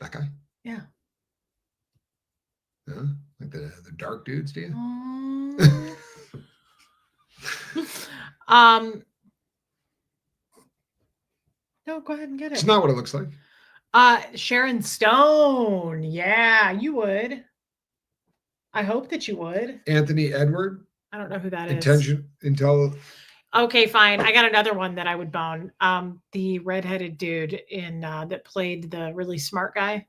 That guy? Yeah. Like the dark dudes, do you? No, go ahead and get it. It's not what it looks like. Sharon Stone. Yeah, you would. I hope that you would. Anthony Edward. I don't know who that is. Okay, fine. I got another one that I would bone. The redheaded dude in that played the really smart guy.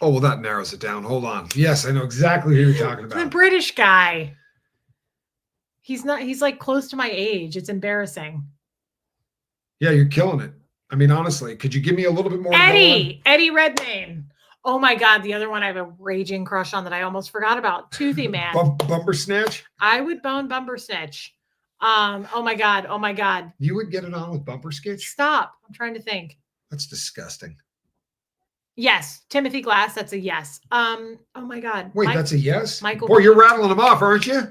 Oh, well, that narrows it down. Hold on. Yes, I know exactly who you're talking about. The British guy. He's like close to my age. It's embarrassing. Yeah, you're killing it. I mean, honestly, could you give me a little bit more? Eddie Redmayne. Oh my God, the other one I have a raging crush on that I almost forgot about. Toothy Man. Bumper Snatch? I would bone Bumper Snatch. Oh my God. You would get it on with Bumper Sketch? Stop. I'm trying to think. That's disgusting. Yes. Timothy Glass, that's a yes. Oh my God. Wait, that's a yes? Michael. Boy, you're rattling them off, aren't you?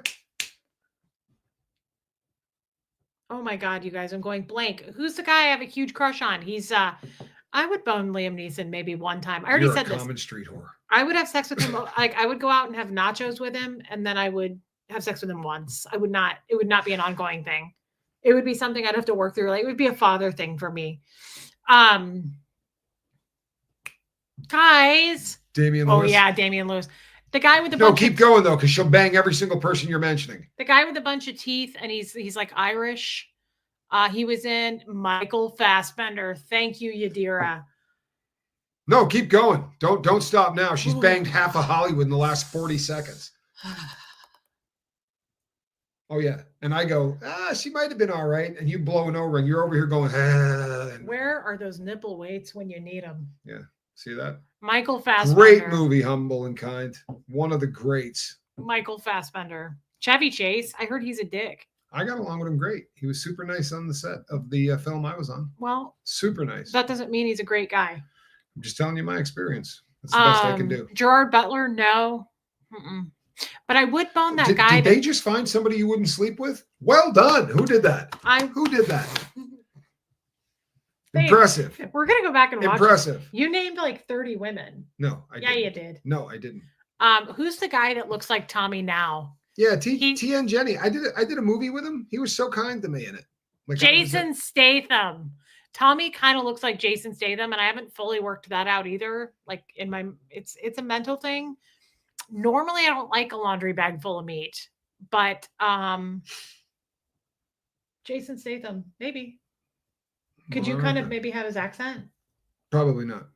Oh my God, you guys, I'm going blank. Who's the guy I have a huge crush on? He's I would bone Liam Neeson maybe one time. I already said this. Common street whore. I would have sex with him. Like I would go out and have nachos with him, and then I would have sex with him once. It would not be an ongoing thing. It would be something I'd have to work through. Like it would be a father thing for me. Guys. Damian Lewis. Oh yeah, Damian Lewis. The guy with the No, keep going though, because she'll bang every single person you're mentioning. The guy with a bunch of teeth, and he's like Irish. He was in Michael Fassbender. Thank you, Yadira. No, keep going. Don't stop now. She's banged half of Hollywood in the last 40 seconds. Oh yeah. And I go, she might have been all right. And you blowing over and you're over here going, Where are those nipple weights when you need them? Yeah. See that? Michael Fassbender. Great movie, Humble and Kind. One of the greats. Michael Fassbender. Chevy Chase. I heard he's a dick. I got along with him great. He was super nice on the set of the film I was on. Well, super nice. That doesn't mean he's a great guy. I'm just telling you my experience. That's the best I can do. Gerard Butler, no. But I would bone that guy. Did they just find somebody you wouldn't sleep with? Well done. Who did that? Who did that? Impressive. We're going to go back and watch. Impressive. You named like 30 women. No, I didn't. Yeah, you did. No, I didn't. Who's the guy that looks like Tommy now? Yeah, T.N. Jenny. I did a movie with him. He was so kind to me in it. Like Jason Statham. Tommy kind of looks like Jason Statham, and I haven't fully worked that out either. Like in my, it's a mental thing. Normally, I don't like a laundry bag full of meat, but Jason Statham, maybe. Could you kind of maybe have his accent? Probably not.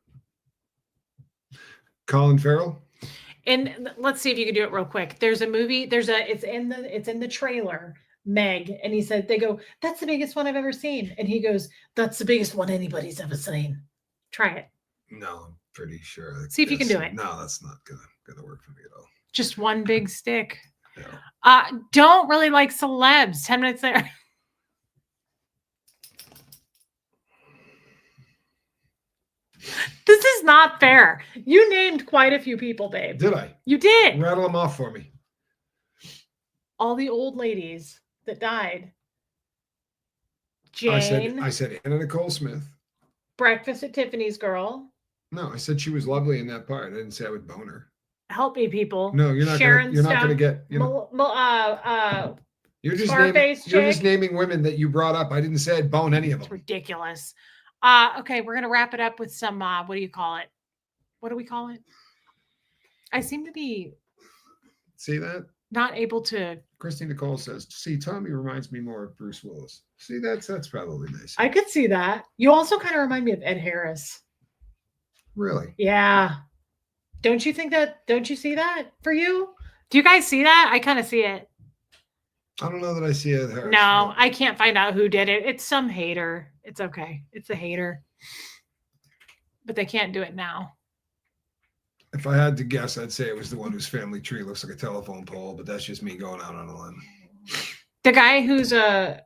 Colin Farrell. And let's see if you can do it real quick. There's a movie. It's in the trailer. Meg, and he said, they go, that's the biggest one I've ever seen. And he goes, that's the biggest one anybody's ever seen. Try it. No, I'm pretty sure. See if you can do it. No, that's not gonna work for me at all. Just one big stick. No. Don't really like celebs. 10 minutes there. This is not fair. You named quite a few people, babe. Did I? You did. Rattle them off for me. All the old ladies that died. Jane. I said Anna Nicole Smith. Breakfast at Tiffany's girl. No, I said she was lovely in that part. I didn't say I would bone her. Help me, people. No, you're not gonna get. You're just naming women that you brought up. I didn't say I'd bone any of them. It's ridiculous. Okay, we're gonna wrap it up with some. What do you call it? What do we call it? I seem to be. See that? Not able to. Christine Nicole says, "See, Tommy reminds me more of Bruce Willis." See, that's probably nice. I could see that. You also kind of remind me of Ed Harris. Really? Yeah. Don't you think that? Don't you see that for you? Do you guys see that? I kind of see it. I don't know that I see Ed Harris. No, I can't find out who did it. It's some hater. It's okay. It's a hater. But they can't do it now. If I had to guess, I'd say it was the one whose family tree looks like a telephone pole, but that's just me going out on a limb. The guy who's a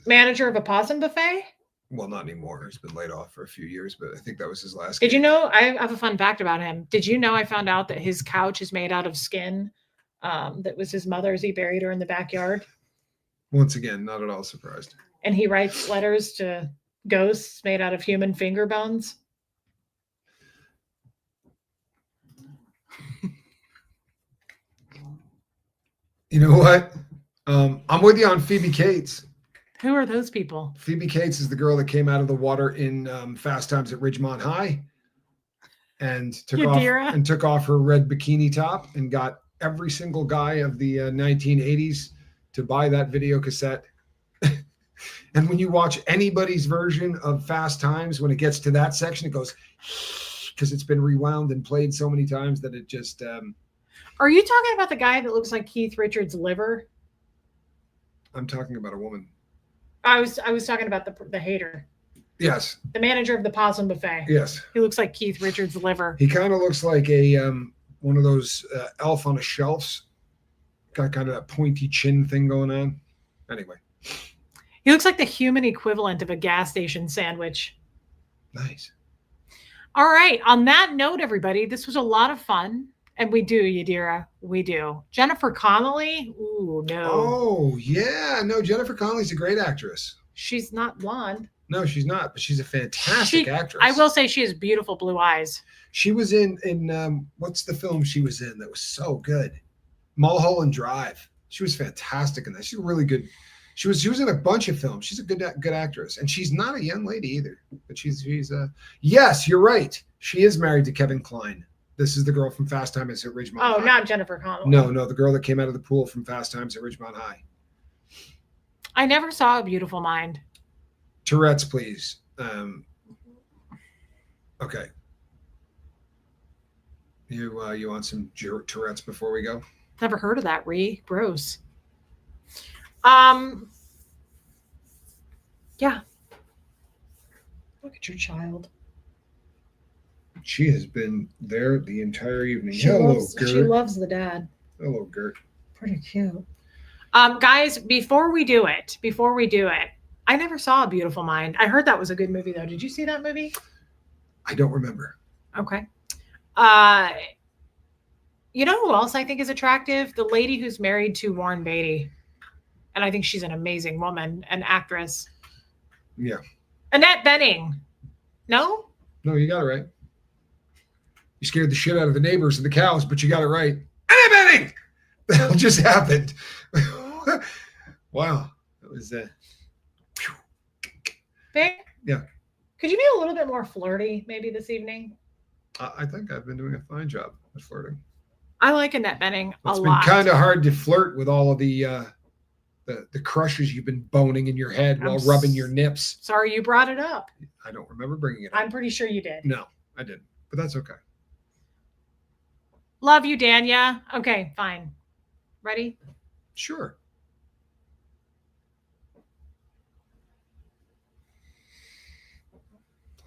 manager of a possum buffet? Well, not anymore. He's been laid off for a few years, but I think that was his last. Did you know? I have a fun fact about him. Did you know I found out that his couch is made out of skin that was his mother's? He buried her in the backyard. Once again, not at all surprised. And he writes letters to ghosts made out of human finger bones. You know what? I'm with you on Phoebe Cates. Who are those people? Phoebe Cates is the girl that came out of the water in Fast Times at Ridgemont High and took off her red bikini top and got every single guy of the 1980s to buy that video cassette. And when you watch anybody's version of Fast Times, when it gets to that section, it goes because it's been rewound and played so many times that it just. Are you talking about the guy that looks like Keith Richards' liver? I'm talking about a woman. I was talking about the hater. Yes. The manager of the possum buffet. Yes. He looks like Keith Richards' liver. He kind of looks like a one of those elf on a shelf. Got kind of that pointy chin thing going on. Anyway. He looks like the human equivalent of a gas station sandwich. Nice. All right. On that note, everybody, this was a lot of fun. And we do, Yadira. We do. Jennifer Connelly? Ooh, no. Oh, yeah. No, Jennifer Connelly's a great actress. She's not blonde. No, she's not, but she's a fantastic actress. I will say she has beautiful blue eyes. She was in what's the film she was in that was so good? Mulholland Drive. She was fantastic in that. She's really good. She was in a bunch of films. She's a good actress. And she's not a young lady either. But she's yes, you're right. She is married to Kevin Kline. This is the girl from Fast Times at Ridgemont High. Oh, not Jennifer Connelly. No, the girl that came out of the pool from Fast Times at Ridgemont High. I never saw A Beautiful Mind. Tourette's, please. Okay. You want some Tourette's before we go? Never heard of that, Ree. Gross. Yeah. Look at your child. She has been there the entire evening. She loves the dad. Hello, Gert. Pretty cute. Guys, before we do it, I never saw A Beautiful Mind. I heard that was a good movie, though. Did you see that movie? I don't remember. Okay. You know who else I think is attractive? The lady who's married to Warren Beatty. And I think she's an amazing woman, an actress. Yeah. Annette Bening. No? No, you got it right. You scared the shit out of the neighbors and the cows, but you got it right. Annette Bening! The hell just happened? Wow. That was Vic? Yeah. Could you be a little bit more flirty maybe this evening? I think I've been doing a fine job at flirting. I like Annette Bening a lot. It's been kind of hard to flirt with all of the crushes you've been boning in your head while rubbing your nips. Sorry you brought it up. I don't remember bringing it up. I'm pretty sure you did. No, I didn't. But that's okay. Love you, Danya. Okay, fine. Ready? Sure.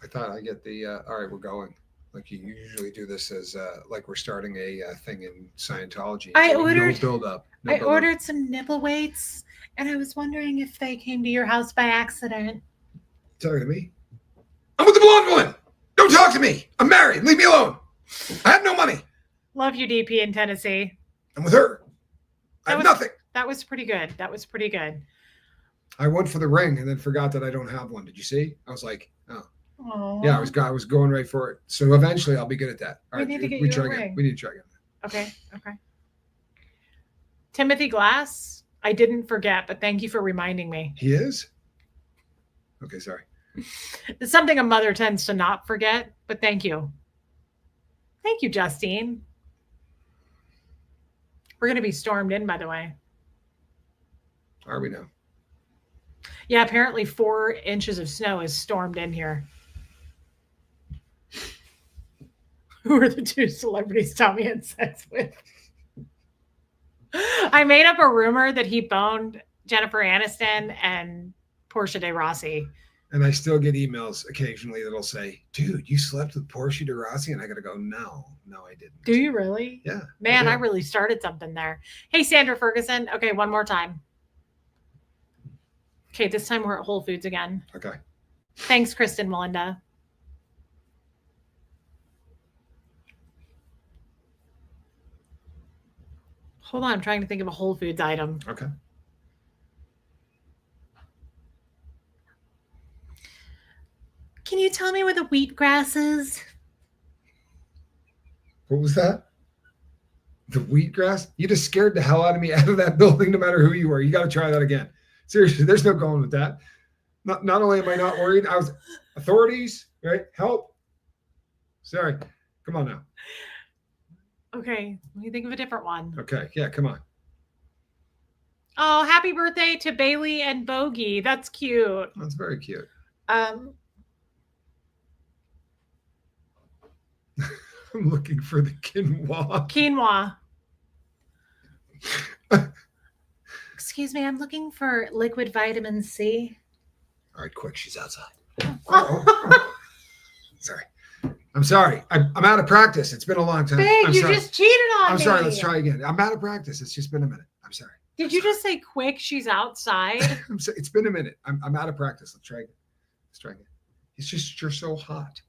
I thought I get the, all right, we're going. Like you usually do this as like we're starting a thing in Scientology. No build up. I ordered some nipple weights, and I was wondering if they came to your house by accident. Talking to me? I'm with the blonde woman. Don't talk to me. I'm married. Leave me alone. I have no money. Love you, DP in Tennessee. I'm with her. I have nothing. That was pretty good. I went for the ring and then forgot that I don't have one. Did you see? I was like, oh. Aww. Yeah, I was going right for it. So eventually I'll be good at that. All right, need to get you a ring. We need to try again. Okay. Timothy Glass, I didn't forget, but thank you for reminding me. He is? Okay, sorry. It's something a mother tends to not forget, but thank you. Thank you, Justine. We're going to be stormed in, by the way. Are we now? Yeah, apparently 4 inches of snow is stormed in here. Who are the 2 celebrities Tommy had sex with? I made up a rumor that he boned Jennifer Aniston and Portia de Rossi. And I still get emails occasionally that'll say, dude, you slept with Portia de Rossi? And I got to go, no, I didn't. Do you really? Yeah. Man, I do. really started something there. Hey, Sandra Ferguson. Okay, one more time. Okay, this time we're at Whole Foods again. Okay. Thanks, Kristen Melinda. Hold on, I'm trying to think of a Whole Foods item. Okay. Can you tell me where the wheatgrass is? What was that? The wheatgrass? You just scared the hell out of me out of that building, no matter who you were. You got to try that again. Seriously, there's no going with that. Not only am I not worried, I was authorities, right? Help. Sorry. Come on now. Okay, let me think of a different one. Okay. Yeah, come on. Oh, happy birthday to Bailey and Bogey. That's cute. That's very cute. Um, I'm looking for the quinoa. Quinoa. Excuse me, I'm looking for liquid vitamin C. All right, quick. She's outside. Oh. Sorry. I'm sorry. I'm out of practice. It's been a long time. Babe, I'm you sorry. just cheated on me. I'm sorry. Let's try again. I'm out of practice. It's just been a minute. I'm sorry. Did you just say quick? She's outside. It's been a minute. I'm out of practice. Let's try again. It's just you're so hot.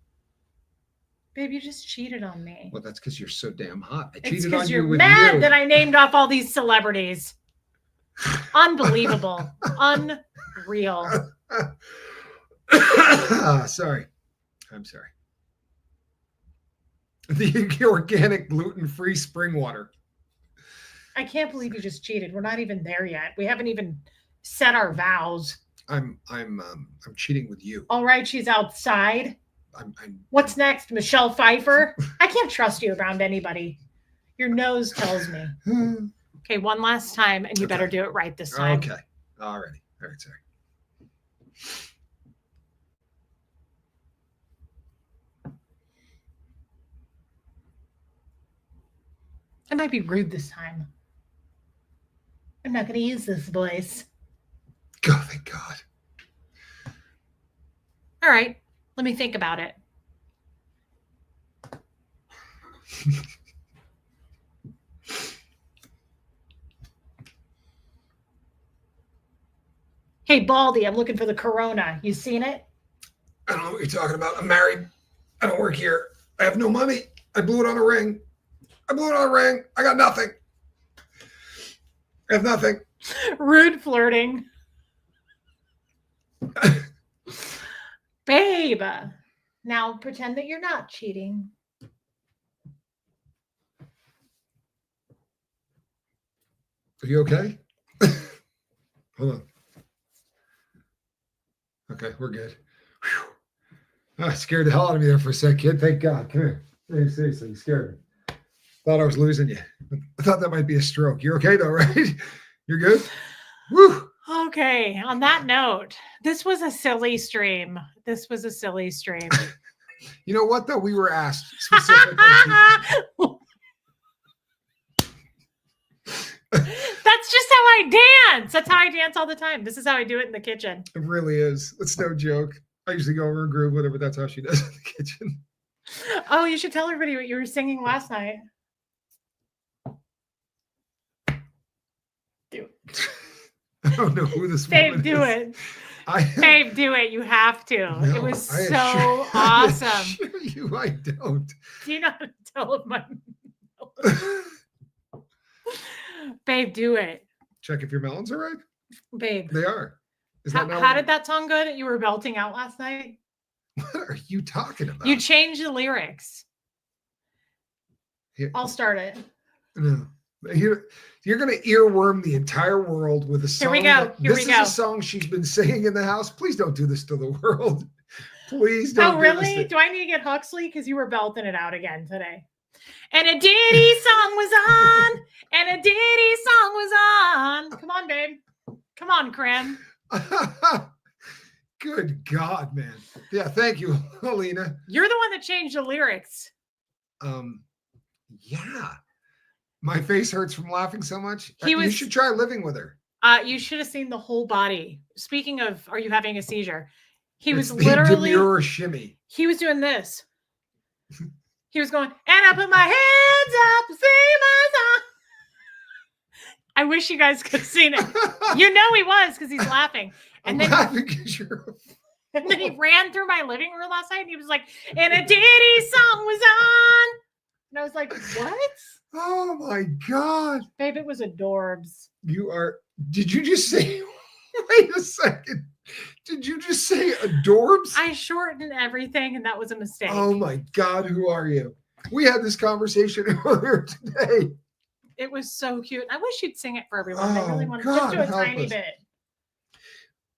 Babe, you just cheated on me. Well, that's because you're so damn hot. I It's cheated on because you you're with mad you. that I named off all these celebrities. Unbelievable. Unreal. Sorry. I'm sorry. The organic gluten-free spring water. I can't believe you just cheated. We're not even there yet. We haven't even said our vows. I'm cheating with you. All right, she's outside. I'm What's next? Michelle Pfeiffer? I can't trust you around anybody. Your nose tells me. Okay, one last time, and you better do it right this time. Okay. Alrighty. All right, sorry. I might be rude this time. I'm not going to use this voice. God, thank God. All right, let me think about it. Hey, Baldy, I'm looking for the Corona. You seen it? I don't know what you're talking about. I'm married. I don't work here. I have no money. I blew it on a ring. I got nothing. I have nothing. Rude flirting. Babe, now pretend that you're not cheating. Are you okay? Hold on. Okay, we're good. Whew. I scared the hell out of me there for a sec, kid. Thank God. Come here. Hey, seriously, you scared me. Thought I was losing you. I thought that might be a stroke. You're okay though, right? You're good? Woo! Okay, on that note, this was a silly stream. You know what, though? We were asked specifically. That's just how I dance. That's how I dance all the time. This is how I do it in the kitchen. It really is. It's no joke. I usually go over and groove with her, but that's how she does it in the kitchen. Oh, you should tell everybody what you were singing last night. Do it. I don't know who this Babe, woman do is. it. Babe, do it. You have to. No, it was I so assure awesome. you, I don't. Do you know how to tell if my Babe, do it. Check if your melons are ripe. Babe. They are. How did that song go that you were belting out last night? What are you talking about? You changed the lyrics. Here. I'll start it. No. You're going to earworm the entire world with a song. Here we go. This is a song she's been singing in the house. Please don't do this to the world. Please don't. Oh, really? Do I need to get Huxley? Because you were belting it out again today. And a Diddy song was on. And a Diddy song was on. Come on, babe. Come on, Krim. Good God, man. Yeah, thank you, Alina. You're the one that changed the lyrics. Yeah. My face hurts from laughing so much. You You should try living with her. You should have seen the whole body. Speaking of, are you having a seizure? He was It's the literally demure shimmy. he was doing this. He was going, and I put my hands up, sing my song. I wish you guys could have seen it. You know he was because he's laughing. I'm And then laughing because you're and then he ran through my living room last night and he was like, and a Diddy song was on. And I was like, what? Oh my God. Babe, it was adorbs. You are. Did you just say? Wait a second. Did you just say adorbs? I shortened everything and that was a mistake. Oh my God. Who are you? We had this conversation earlier today. It was so cute. I wish you'd sing it for everyone. I really Oh, want to God, just do a help tiny us. bit.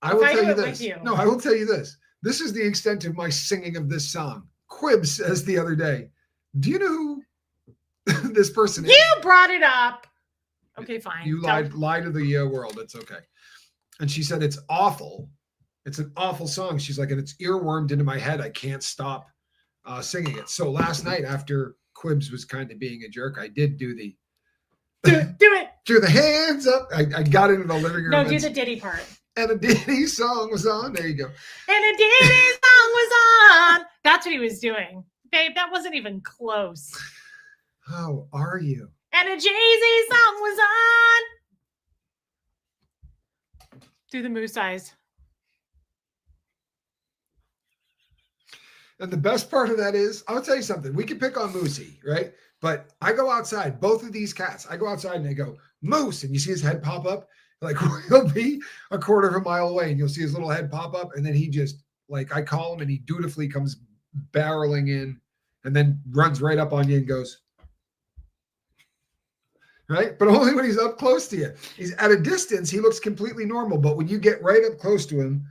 I If will I tell do you it with this. you. No, I will tell you this. This is the extent of my singing of this song. Quib says the other day, do you know who this person is? You brought it up. Okay, fine. You Don't- lie to the world. It's okay. And she said, it's awful. It's an awful song. She's like, and it's earwormed into my head. I can't stop singing it. So last night after Quibs was kind of being a jerk, I did do the Do it. do the hands up. I got into the living room. No, do the Diddy part. and a Diddy song was on. There you go. And a Diddy song was on. That's what he was doing. Babe, that wasn't even close. How are you? And a Jay-Z song was on. Do the moose eyes. And the best part of that is, I'll tell you something. We can pick on Moosey, right? But I go outside, both of these cats, I go outside and they go, Moose. And you see his head pop up. Like he'll be a quarter of a mile away and you'll see his little head pop up. And then he just, like, I call him and he dutifully comes barreling in and then runs right up on you and goes, right? But only when he's up close to you. He's at a distance, he looks completely normal. But when you get right up close to him,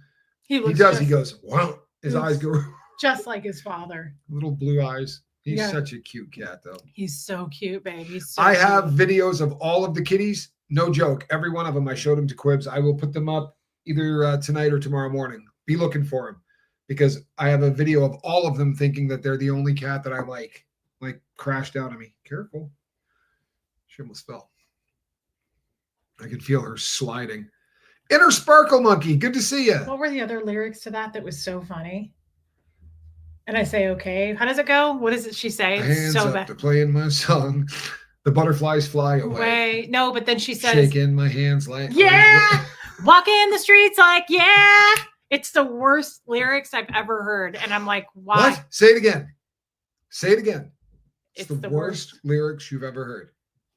he goes, wow. His eyes go just like his father. little blue eyes. He's Yeah. such a cute cat, though. He's so cute, babe. He's so I cute. have videos of all of the kitties. No joke. Every one of them, I showed them to Quibs. I will put them up either tonight or tomorrow morning. Be looking for them because I have a video of all of them thinking that they're the only cat that I like crashed down on me. Careful. She almost fell. I can feel her sliding. Inner Sparkle Monkey. Good to see you. What were the other lyrics to that was so funny? And I say, okay. How does it go? What does she say? It's Hands so up bad. to playing my song. The butterflies fly away. Way. No, but then she says, Shaking my hands like yeah. Walking in the streets like, yeah. It's the worst lyrics I've ever heard. And I'm like, why? What? Say it again. Say it again. It's It's the the worst lyrics you've ever heard.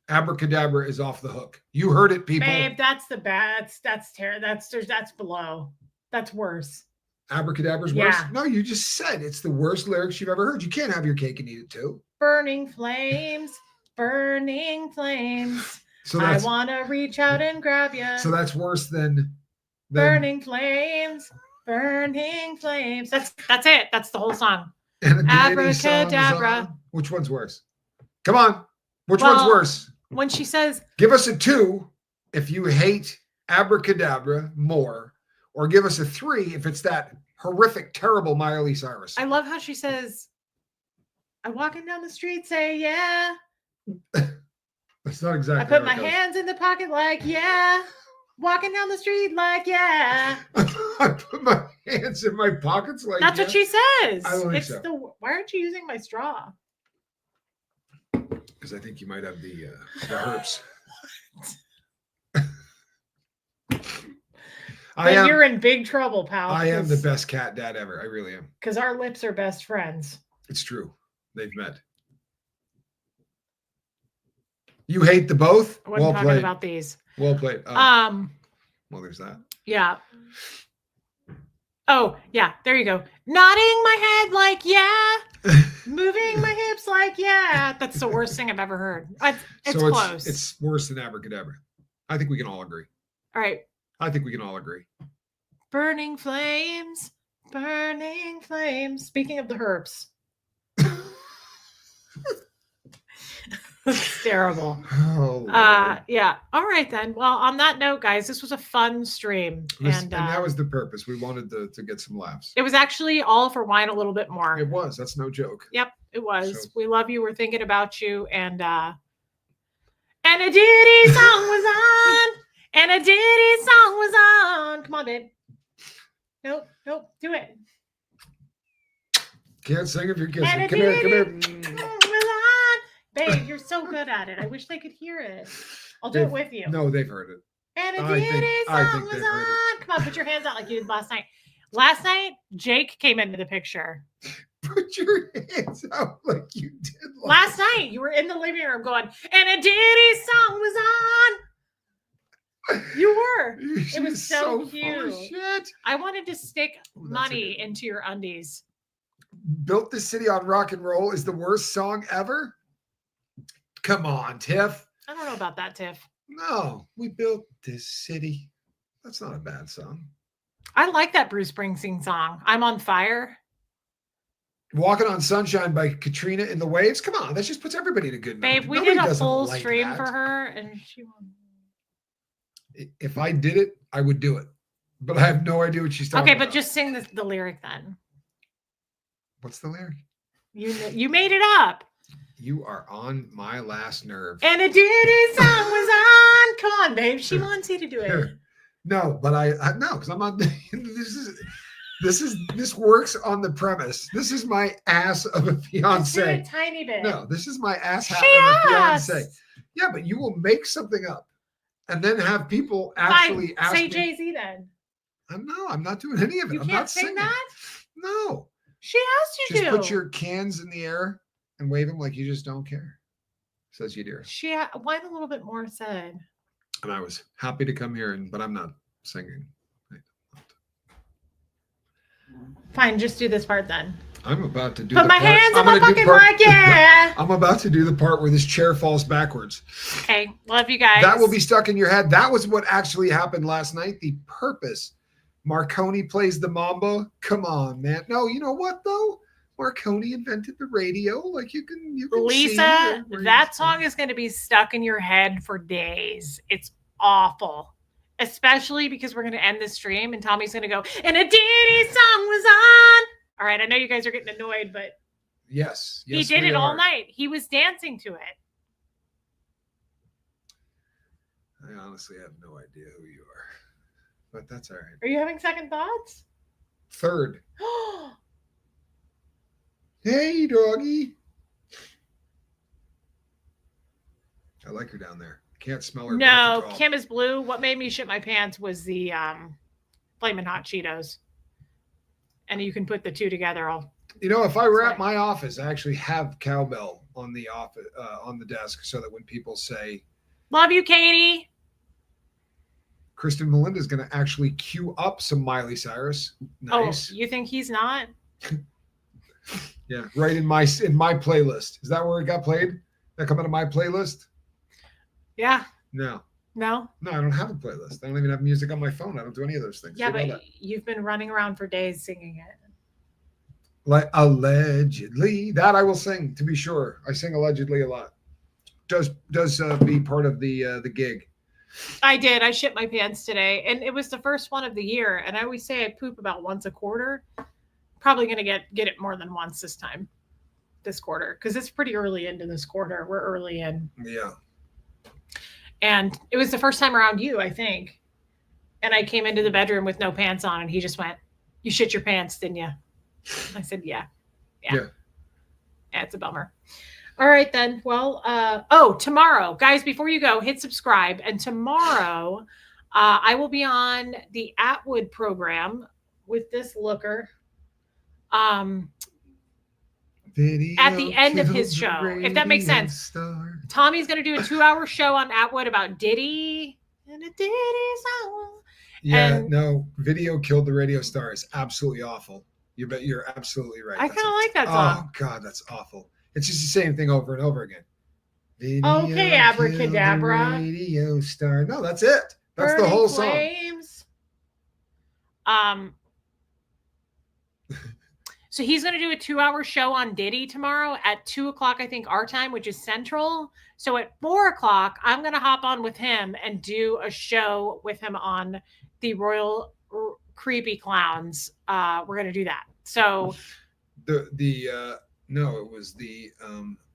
Abracadabra is off the hook. You heard it, people. Babe, that's the bad. That's terrible. That's below. That's worse. Abracadabra's worse. Yeah. No, you just said it's the worst lyrics you've ever heard. You can't have your cake and eat it too. Burning flames, burning flames. So I that's want to reach out and grab you. so that's worse than Burning flames, burning flames. That's it. That's the whole song. and a Diddy song is Abracadabra. on. Which one's worse? Come on. Which one's Well, worse? When she says, Give us a 2 if you hate Abracadabra more, or give us a 3 if it's that horrific, terrible Miley Cyrus. I love how she says, I'm walking down the street, say, yeah. That's not exactly. I put how my it goes. hands in the pocket like, yeah. Walking down the street like, yeah. I put my hands in my pockets like That's what she says. I don't think It's so. why aren't you using my straw? Because I think you might have the herpes. But you're in big trouble, pal. I am the best cat dad ever. I really am. Because our lips are best friends. It's true. They've met. You hate the both? I wasn't Well talking played. about these. Well played. Well, there's that. Yeah. Oh, yeah. There you go. Nodding my head like, yeah. Moving my hips like, yeah. That's the worst thing I've ever heard. It's So close. It's worse than Abracadabra. I think we can all agree. All right. I think we can all agree. Burning flames. Burning flames. Speaking of the herps. It's terrible. Oh, Lord. Yeah. All right then. Well, on that note, guys, this was a fun stream. And that was the purpose. We wanted to get some laughs. It was actually all for wine a little bit more. It was. That's no joke. Yep, it was. So- We love you. We're thinking about you. And a Diddy song was on. And a Diddy song was on. Come on, babe. Nope. Nope. Do it. Can't sing if you're And kissing. it Come here, come did here. Babe, you're so good at it. I wish they could hear it. I'll do it with you. No, they've heard it. And a I think song was they've heard on. Come on, put your hands out like you did last night. Last night, Jake came into the picture. Put your hands out like you did Last night, you were in the living room going, and a Diddy song was on. You were. It was so full of cute. shit. I wanted to stick Well, that's money into your undies. Built This City on Rock and Roll is the worst song ever. Come on, Tiff. I don't know about that, Tiff. No, we built this city. That's not a bad song. I like that Bruce Springsteen song. I'm on fire. Walking on Sunshine by Katrina in the Waves. Come on, that just puts everybody in a good mood. Babe, we Nobody did a doesn't full like stream that. for her, and she won. If I did it, I would do it. But I have no idea what she's talking Okay, about. but just sing the lyric then. What's the lyric? You made it up. You are on my last nerve. And a Diddy song was on. Come on, babe. She wants you to do it. Here. No, but I no, because I'm not. This works on the premise. This is my ass of a Just do fiance. it a tiny bit. No, this is my ass hat She of a asked. fiance. Yeah, but you will make something up and then have people actually Fine. ask Say me. Jay-Z then. I'm not doing any of it. You I'm can't not sing singing. that? No. She asked you Just to. put your cans in the air and wave them like you just don't care. Says you, dear. She whine a little bit more said. And I was happy to come here, but I'm not singing. Fine, just do this part then. I'm about to do Put the my part. hands I'm on my gonna do fucking part- mic, yeah. I'm about to do the part where this chair falls backwards. Okay, love you guys. That will be stuck in your head. That was what actually happened last night. The purpose. Marconi plays the mambo. Come on, man. No, you know what though? Marconi invented the radio. Like you can see Lisa, where that he's- song is going to be stuck in your head for days. It's awful. Especially because we're going to end the stream and Tommy's going to go, and a Diddy song was on. All right, I know you guys are getting annoyed, but Yes. he Yes, did we it all are. night. He was dancing to it. I honestly have no idea who you are, but that's all right. Are you having second thoughts? Third. Hey, doggy. I like her down there. Can't smell her. No, breath at all. Kim is blue. What made me shit my pants was the Flamin' Hot Cheetos. And you can put the two together. You know, if I were Sorry. at my office, I actually have cowbell on the office on the desk, so that when people say Love you, Katie. Kristen Melinda's going to actually queue up some Miley Cyrus. Nice. Oh, you think he's not? Yeah, right in my playlist. Is that where it got played? That come out of my playlist? Yeah. No, No? I don't have a playlist. I don't even have music on my phone. I don't do any of those things. Yeah, You know but that. you've been running around for days singing it. Like allegedly, that I will sing. To be sure, I sing allegedly a lot. Does be part of the gig. I did. I shit my pants today. And it was the first one of the year. And I always say I poop about once a quarter. Probably going to get it more than once this quarter. Because it's pretty early into this quarter. We're early in. Yeah. And it was the first time around you, I think. And I came into the bedroom with no pants on. And he just went, "You shit your pants, didn't you?" I said, yeah. Yeah, it's a bummer. All right, then. Well, tomorrow, guys, before you go, hit subscribe. And tomorrow, I will be on the Atwood program with this looker at the end of his show, if that makes sense. Star. Tommy's going to do a 2-hour show on Atwood about Diddy and a Diddy song. Yeah, And- no, video killed the radio star is absolutely awful. You bet you're absolutely right. I That's kind of a- like that Oh song. God, that's awful. It's just the same thing over and over again. Video Okay, abracadabra. killed the radio star. No, that's it. That's the Burning whole song. Flames. So he's going to do a 2-hour show on Diddy tomorrow at 2:00, I think, our time, which is Central. So at 4:00, I'm going to hop on with him and do a show with him on the Royal Creepy Clowns. We're going to do that. So No, it was the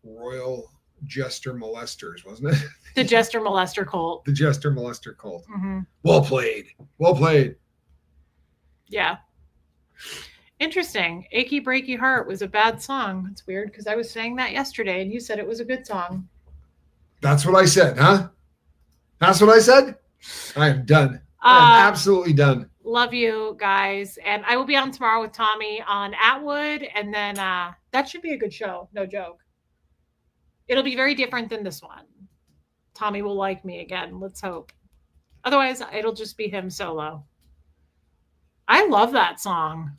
Royal Jester Molesters, wasn't it? the Jester Molester Cult. The Jester Molester cult. Mhm. Well played. Well played. Yeah. Interesting. Achy Breaky Heart was a bad song. That's weird because I was saying that yesterday and you said it was a good song. That's what I said, huh? That's what I said? I am done. I am absolutely done. Love you guys. And I will be on tomorrow with Tommy on Atwood. And then that should be a good show. No joke. It'll be very different than this one. Tommy will like me again. Let's hope. Otherwise, it'll just be him solo. I love that song.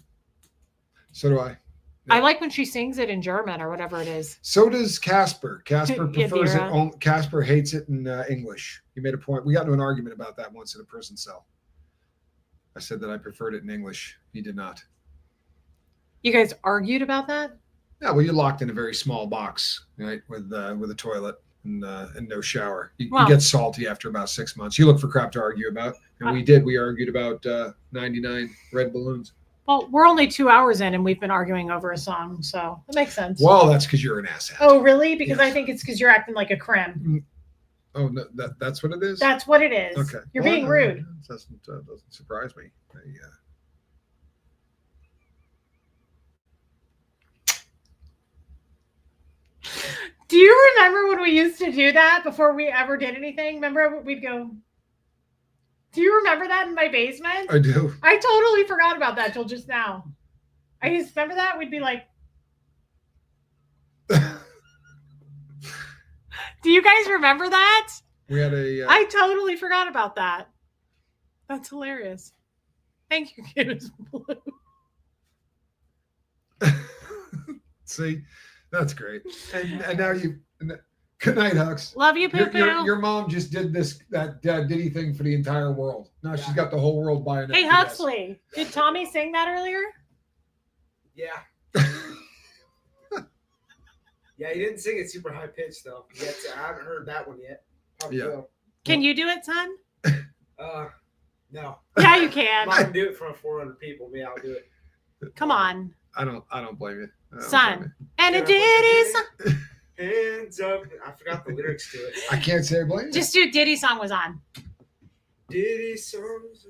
So do I. I like when she sings it in German or whatever it is. So does Casper. Casper prefers Yadira. it. Casper hates it in English. He made a point. We got into an argument about that once in a prison cell. I said that I preferred it in English. He did not. You guys argued about that? Yeah, well, you're locked in a very small box, right, with a toilet and no shower. You get salty after about 6 months. You look for crap to argue about, and we did. We argued about 99 red balloons. Well, we're only 2 hours in, and we've been arguing over a song, so it makes sense. Well, that's because you're an asshat. Oh, really? Because Yes. I think it's because you're acting like a creme. Oh, no, that's what it is? That's what it is. Okay. You're being rude. Doesn't surprise me. Do you remember when we used to do that before we ever did anything? Remember we'd go, do you remember that in my basement? I do. I totally forgot about that till just now. I used to remember that. We'd be like, do you guys remember that? We had a. I totally forgot about that. That's hilarious. Thank you, Kid is Blue. See, that's great. And now you. Good night, Hux. Love you, Poo Poo. Your mom just did that Diddy thing for the entire world. Now she's got the whole world buying it. Hey, Huxley, did Tommy sing that earlier? Yeah. Yeah, he didn't sing it super high pitched though. Yet I haven't heard that one yet. Probably will. Can you do it, son? No. Yeah, you can. I can do it for 400 people. Me, I'll do it. Come on, I don't blame you. son. And a Diddy song. Hands up. I forgot the lyrics to it. I can't say I blame you. Just do Diddy song was on. Diddy songs.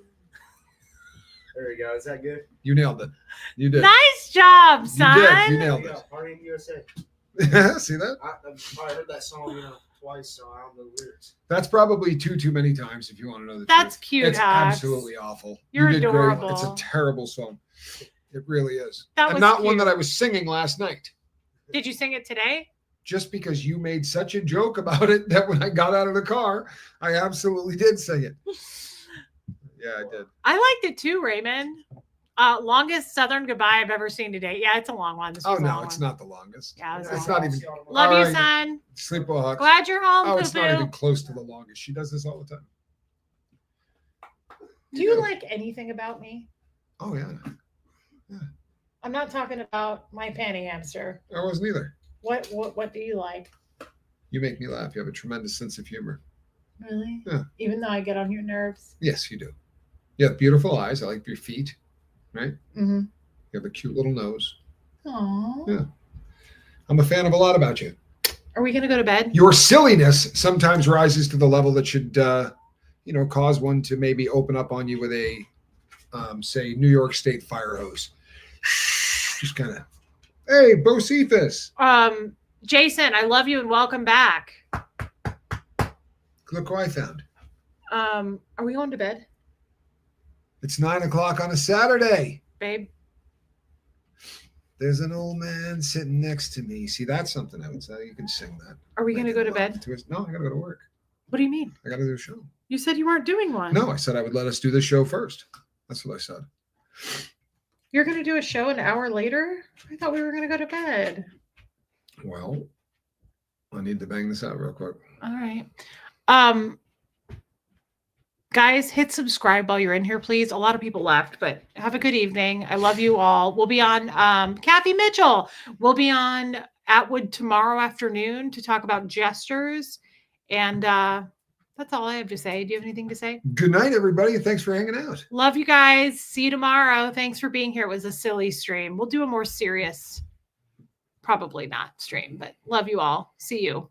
There we go. Is that good? You nailed it. You did. Nice job, son. You did. You There nailed we go. it. Party in USA. See that? I've probably heard that song twice, so I don't know the lyrics. That's probably too many times if you want to know the That's truth. cute, It's Hux. absolutely awful. You're you did adorable. Great. It's a terrible song. It really is. That and was not one cute. that I was singing last night. Did you sing it today? Just because you made such a joke about it that when I got out of the car, I absolutely did sing it. Yeah, I did. I liked it too, Raymond. Longest Southern goodbye I've ever seen today. Yeah, it's a long one. This Oh was a no, long it's one. not the longest. Yeah, it was It's long. not even. Love All you, right. son. Sleep well, Hux. Glad you're home, Oh, Poo it's not even Poo. close to the longest. She does this all the time. Do you like anything about me? Oh yeah, I'm not talking about my panty hamster. I wasn't either. What do you like? You make me laugh. You have a tremendous sense of humor. Really? Yeah. Even though I get on your nerves. Yes, you do. You have beautiful eyes. I like your feet. Right? Mm-hmm. You have a cute little nose. Aww. Yeah. I'm a fan of a lot about you. Are we gonna go to bed? Your silliness sometimes rises to the level that should, cause one to maybe open up on you with a, say, New York State fire hose. Just kind of, hey, Bocephus, Jason, I love you and welcome back. look who I found. Are we going to bed, It's 9:00 on a Saturday. babe? There's an old man sitting next to me. See, that's something I would say. You can sing that. Are we gonna go to bed? No, I gotta go to work. What do you mean? I gotta do a show. You said you weren't doing one. No, I said I would let us do this show first. That's what I said. You're gonna do a show an hour later? I thought we were gonna go to bed. Well, I need to bang this out real quick. All right. Guys, hit subscribe while you're in here, please. A lot of people left, but have a good evening. I love you all. We'll be on Kathy Mitchell. We'll be on Atwood tomorrow afternoon to talk about gestures. And that's all I have to say. Do you have anything to say? Good night, everybody. Thanks for hanging out. Love you guys. See you tomorrow. Thanks for being here. It was a silly stream. We'll do a more serious, probably not stream, but love you all. See you.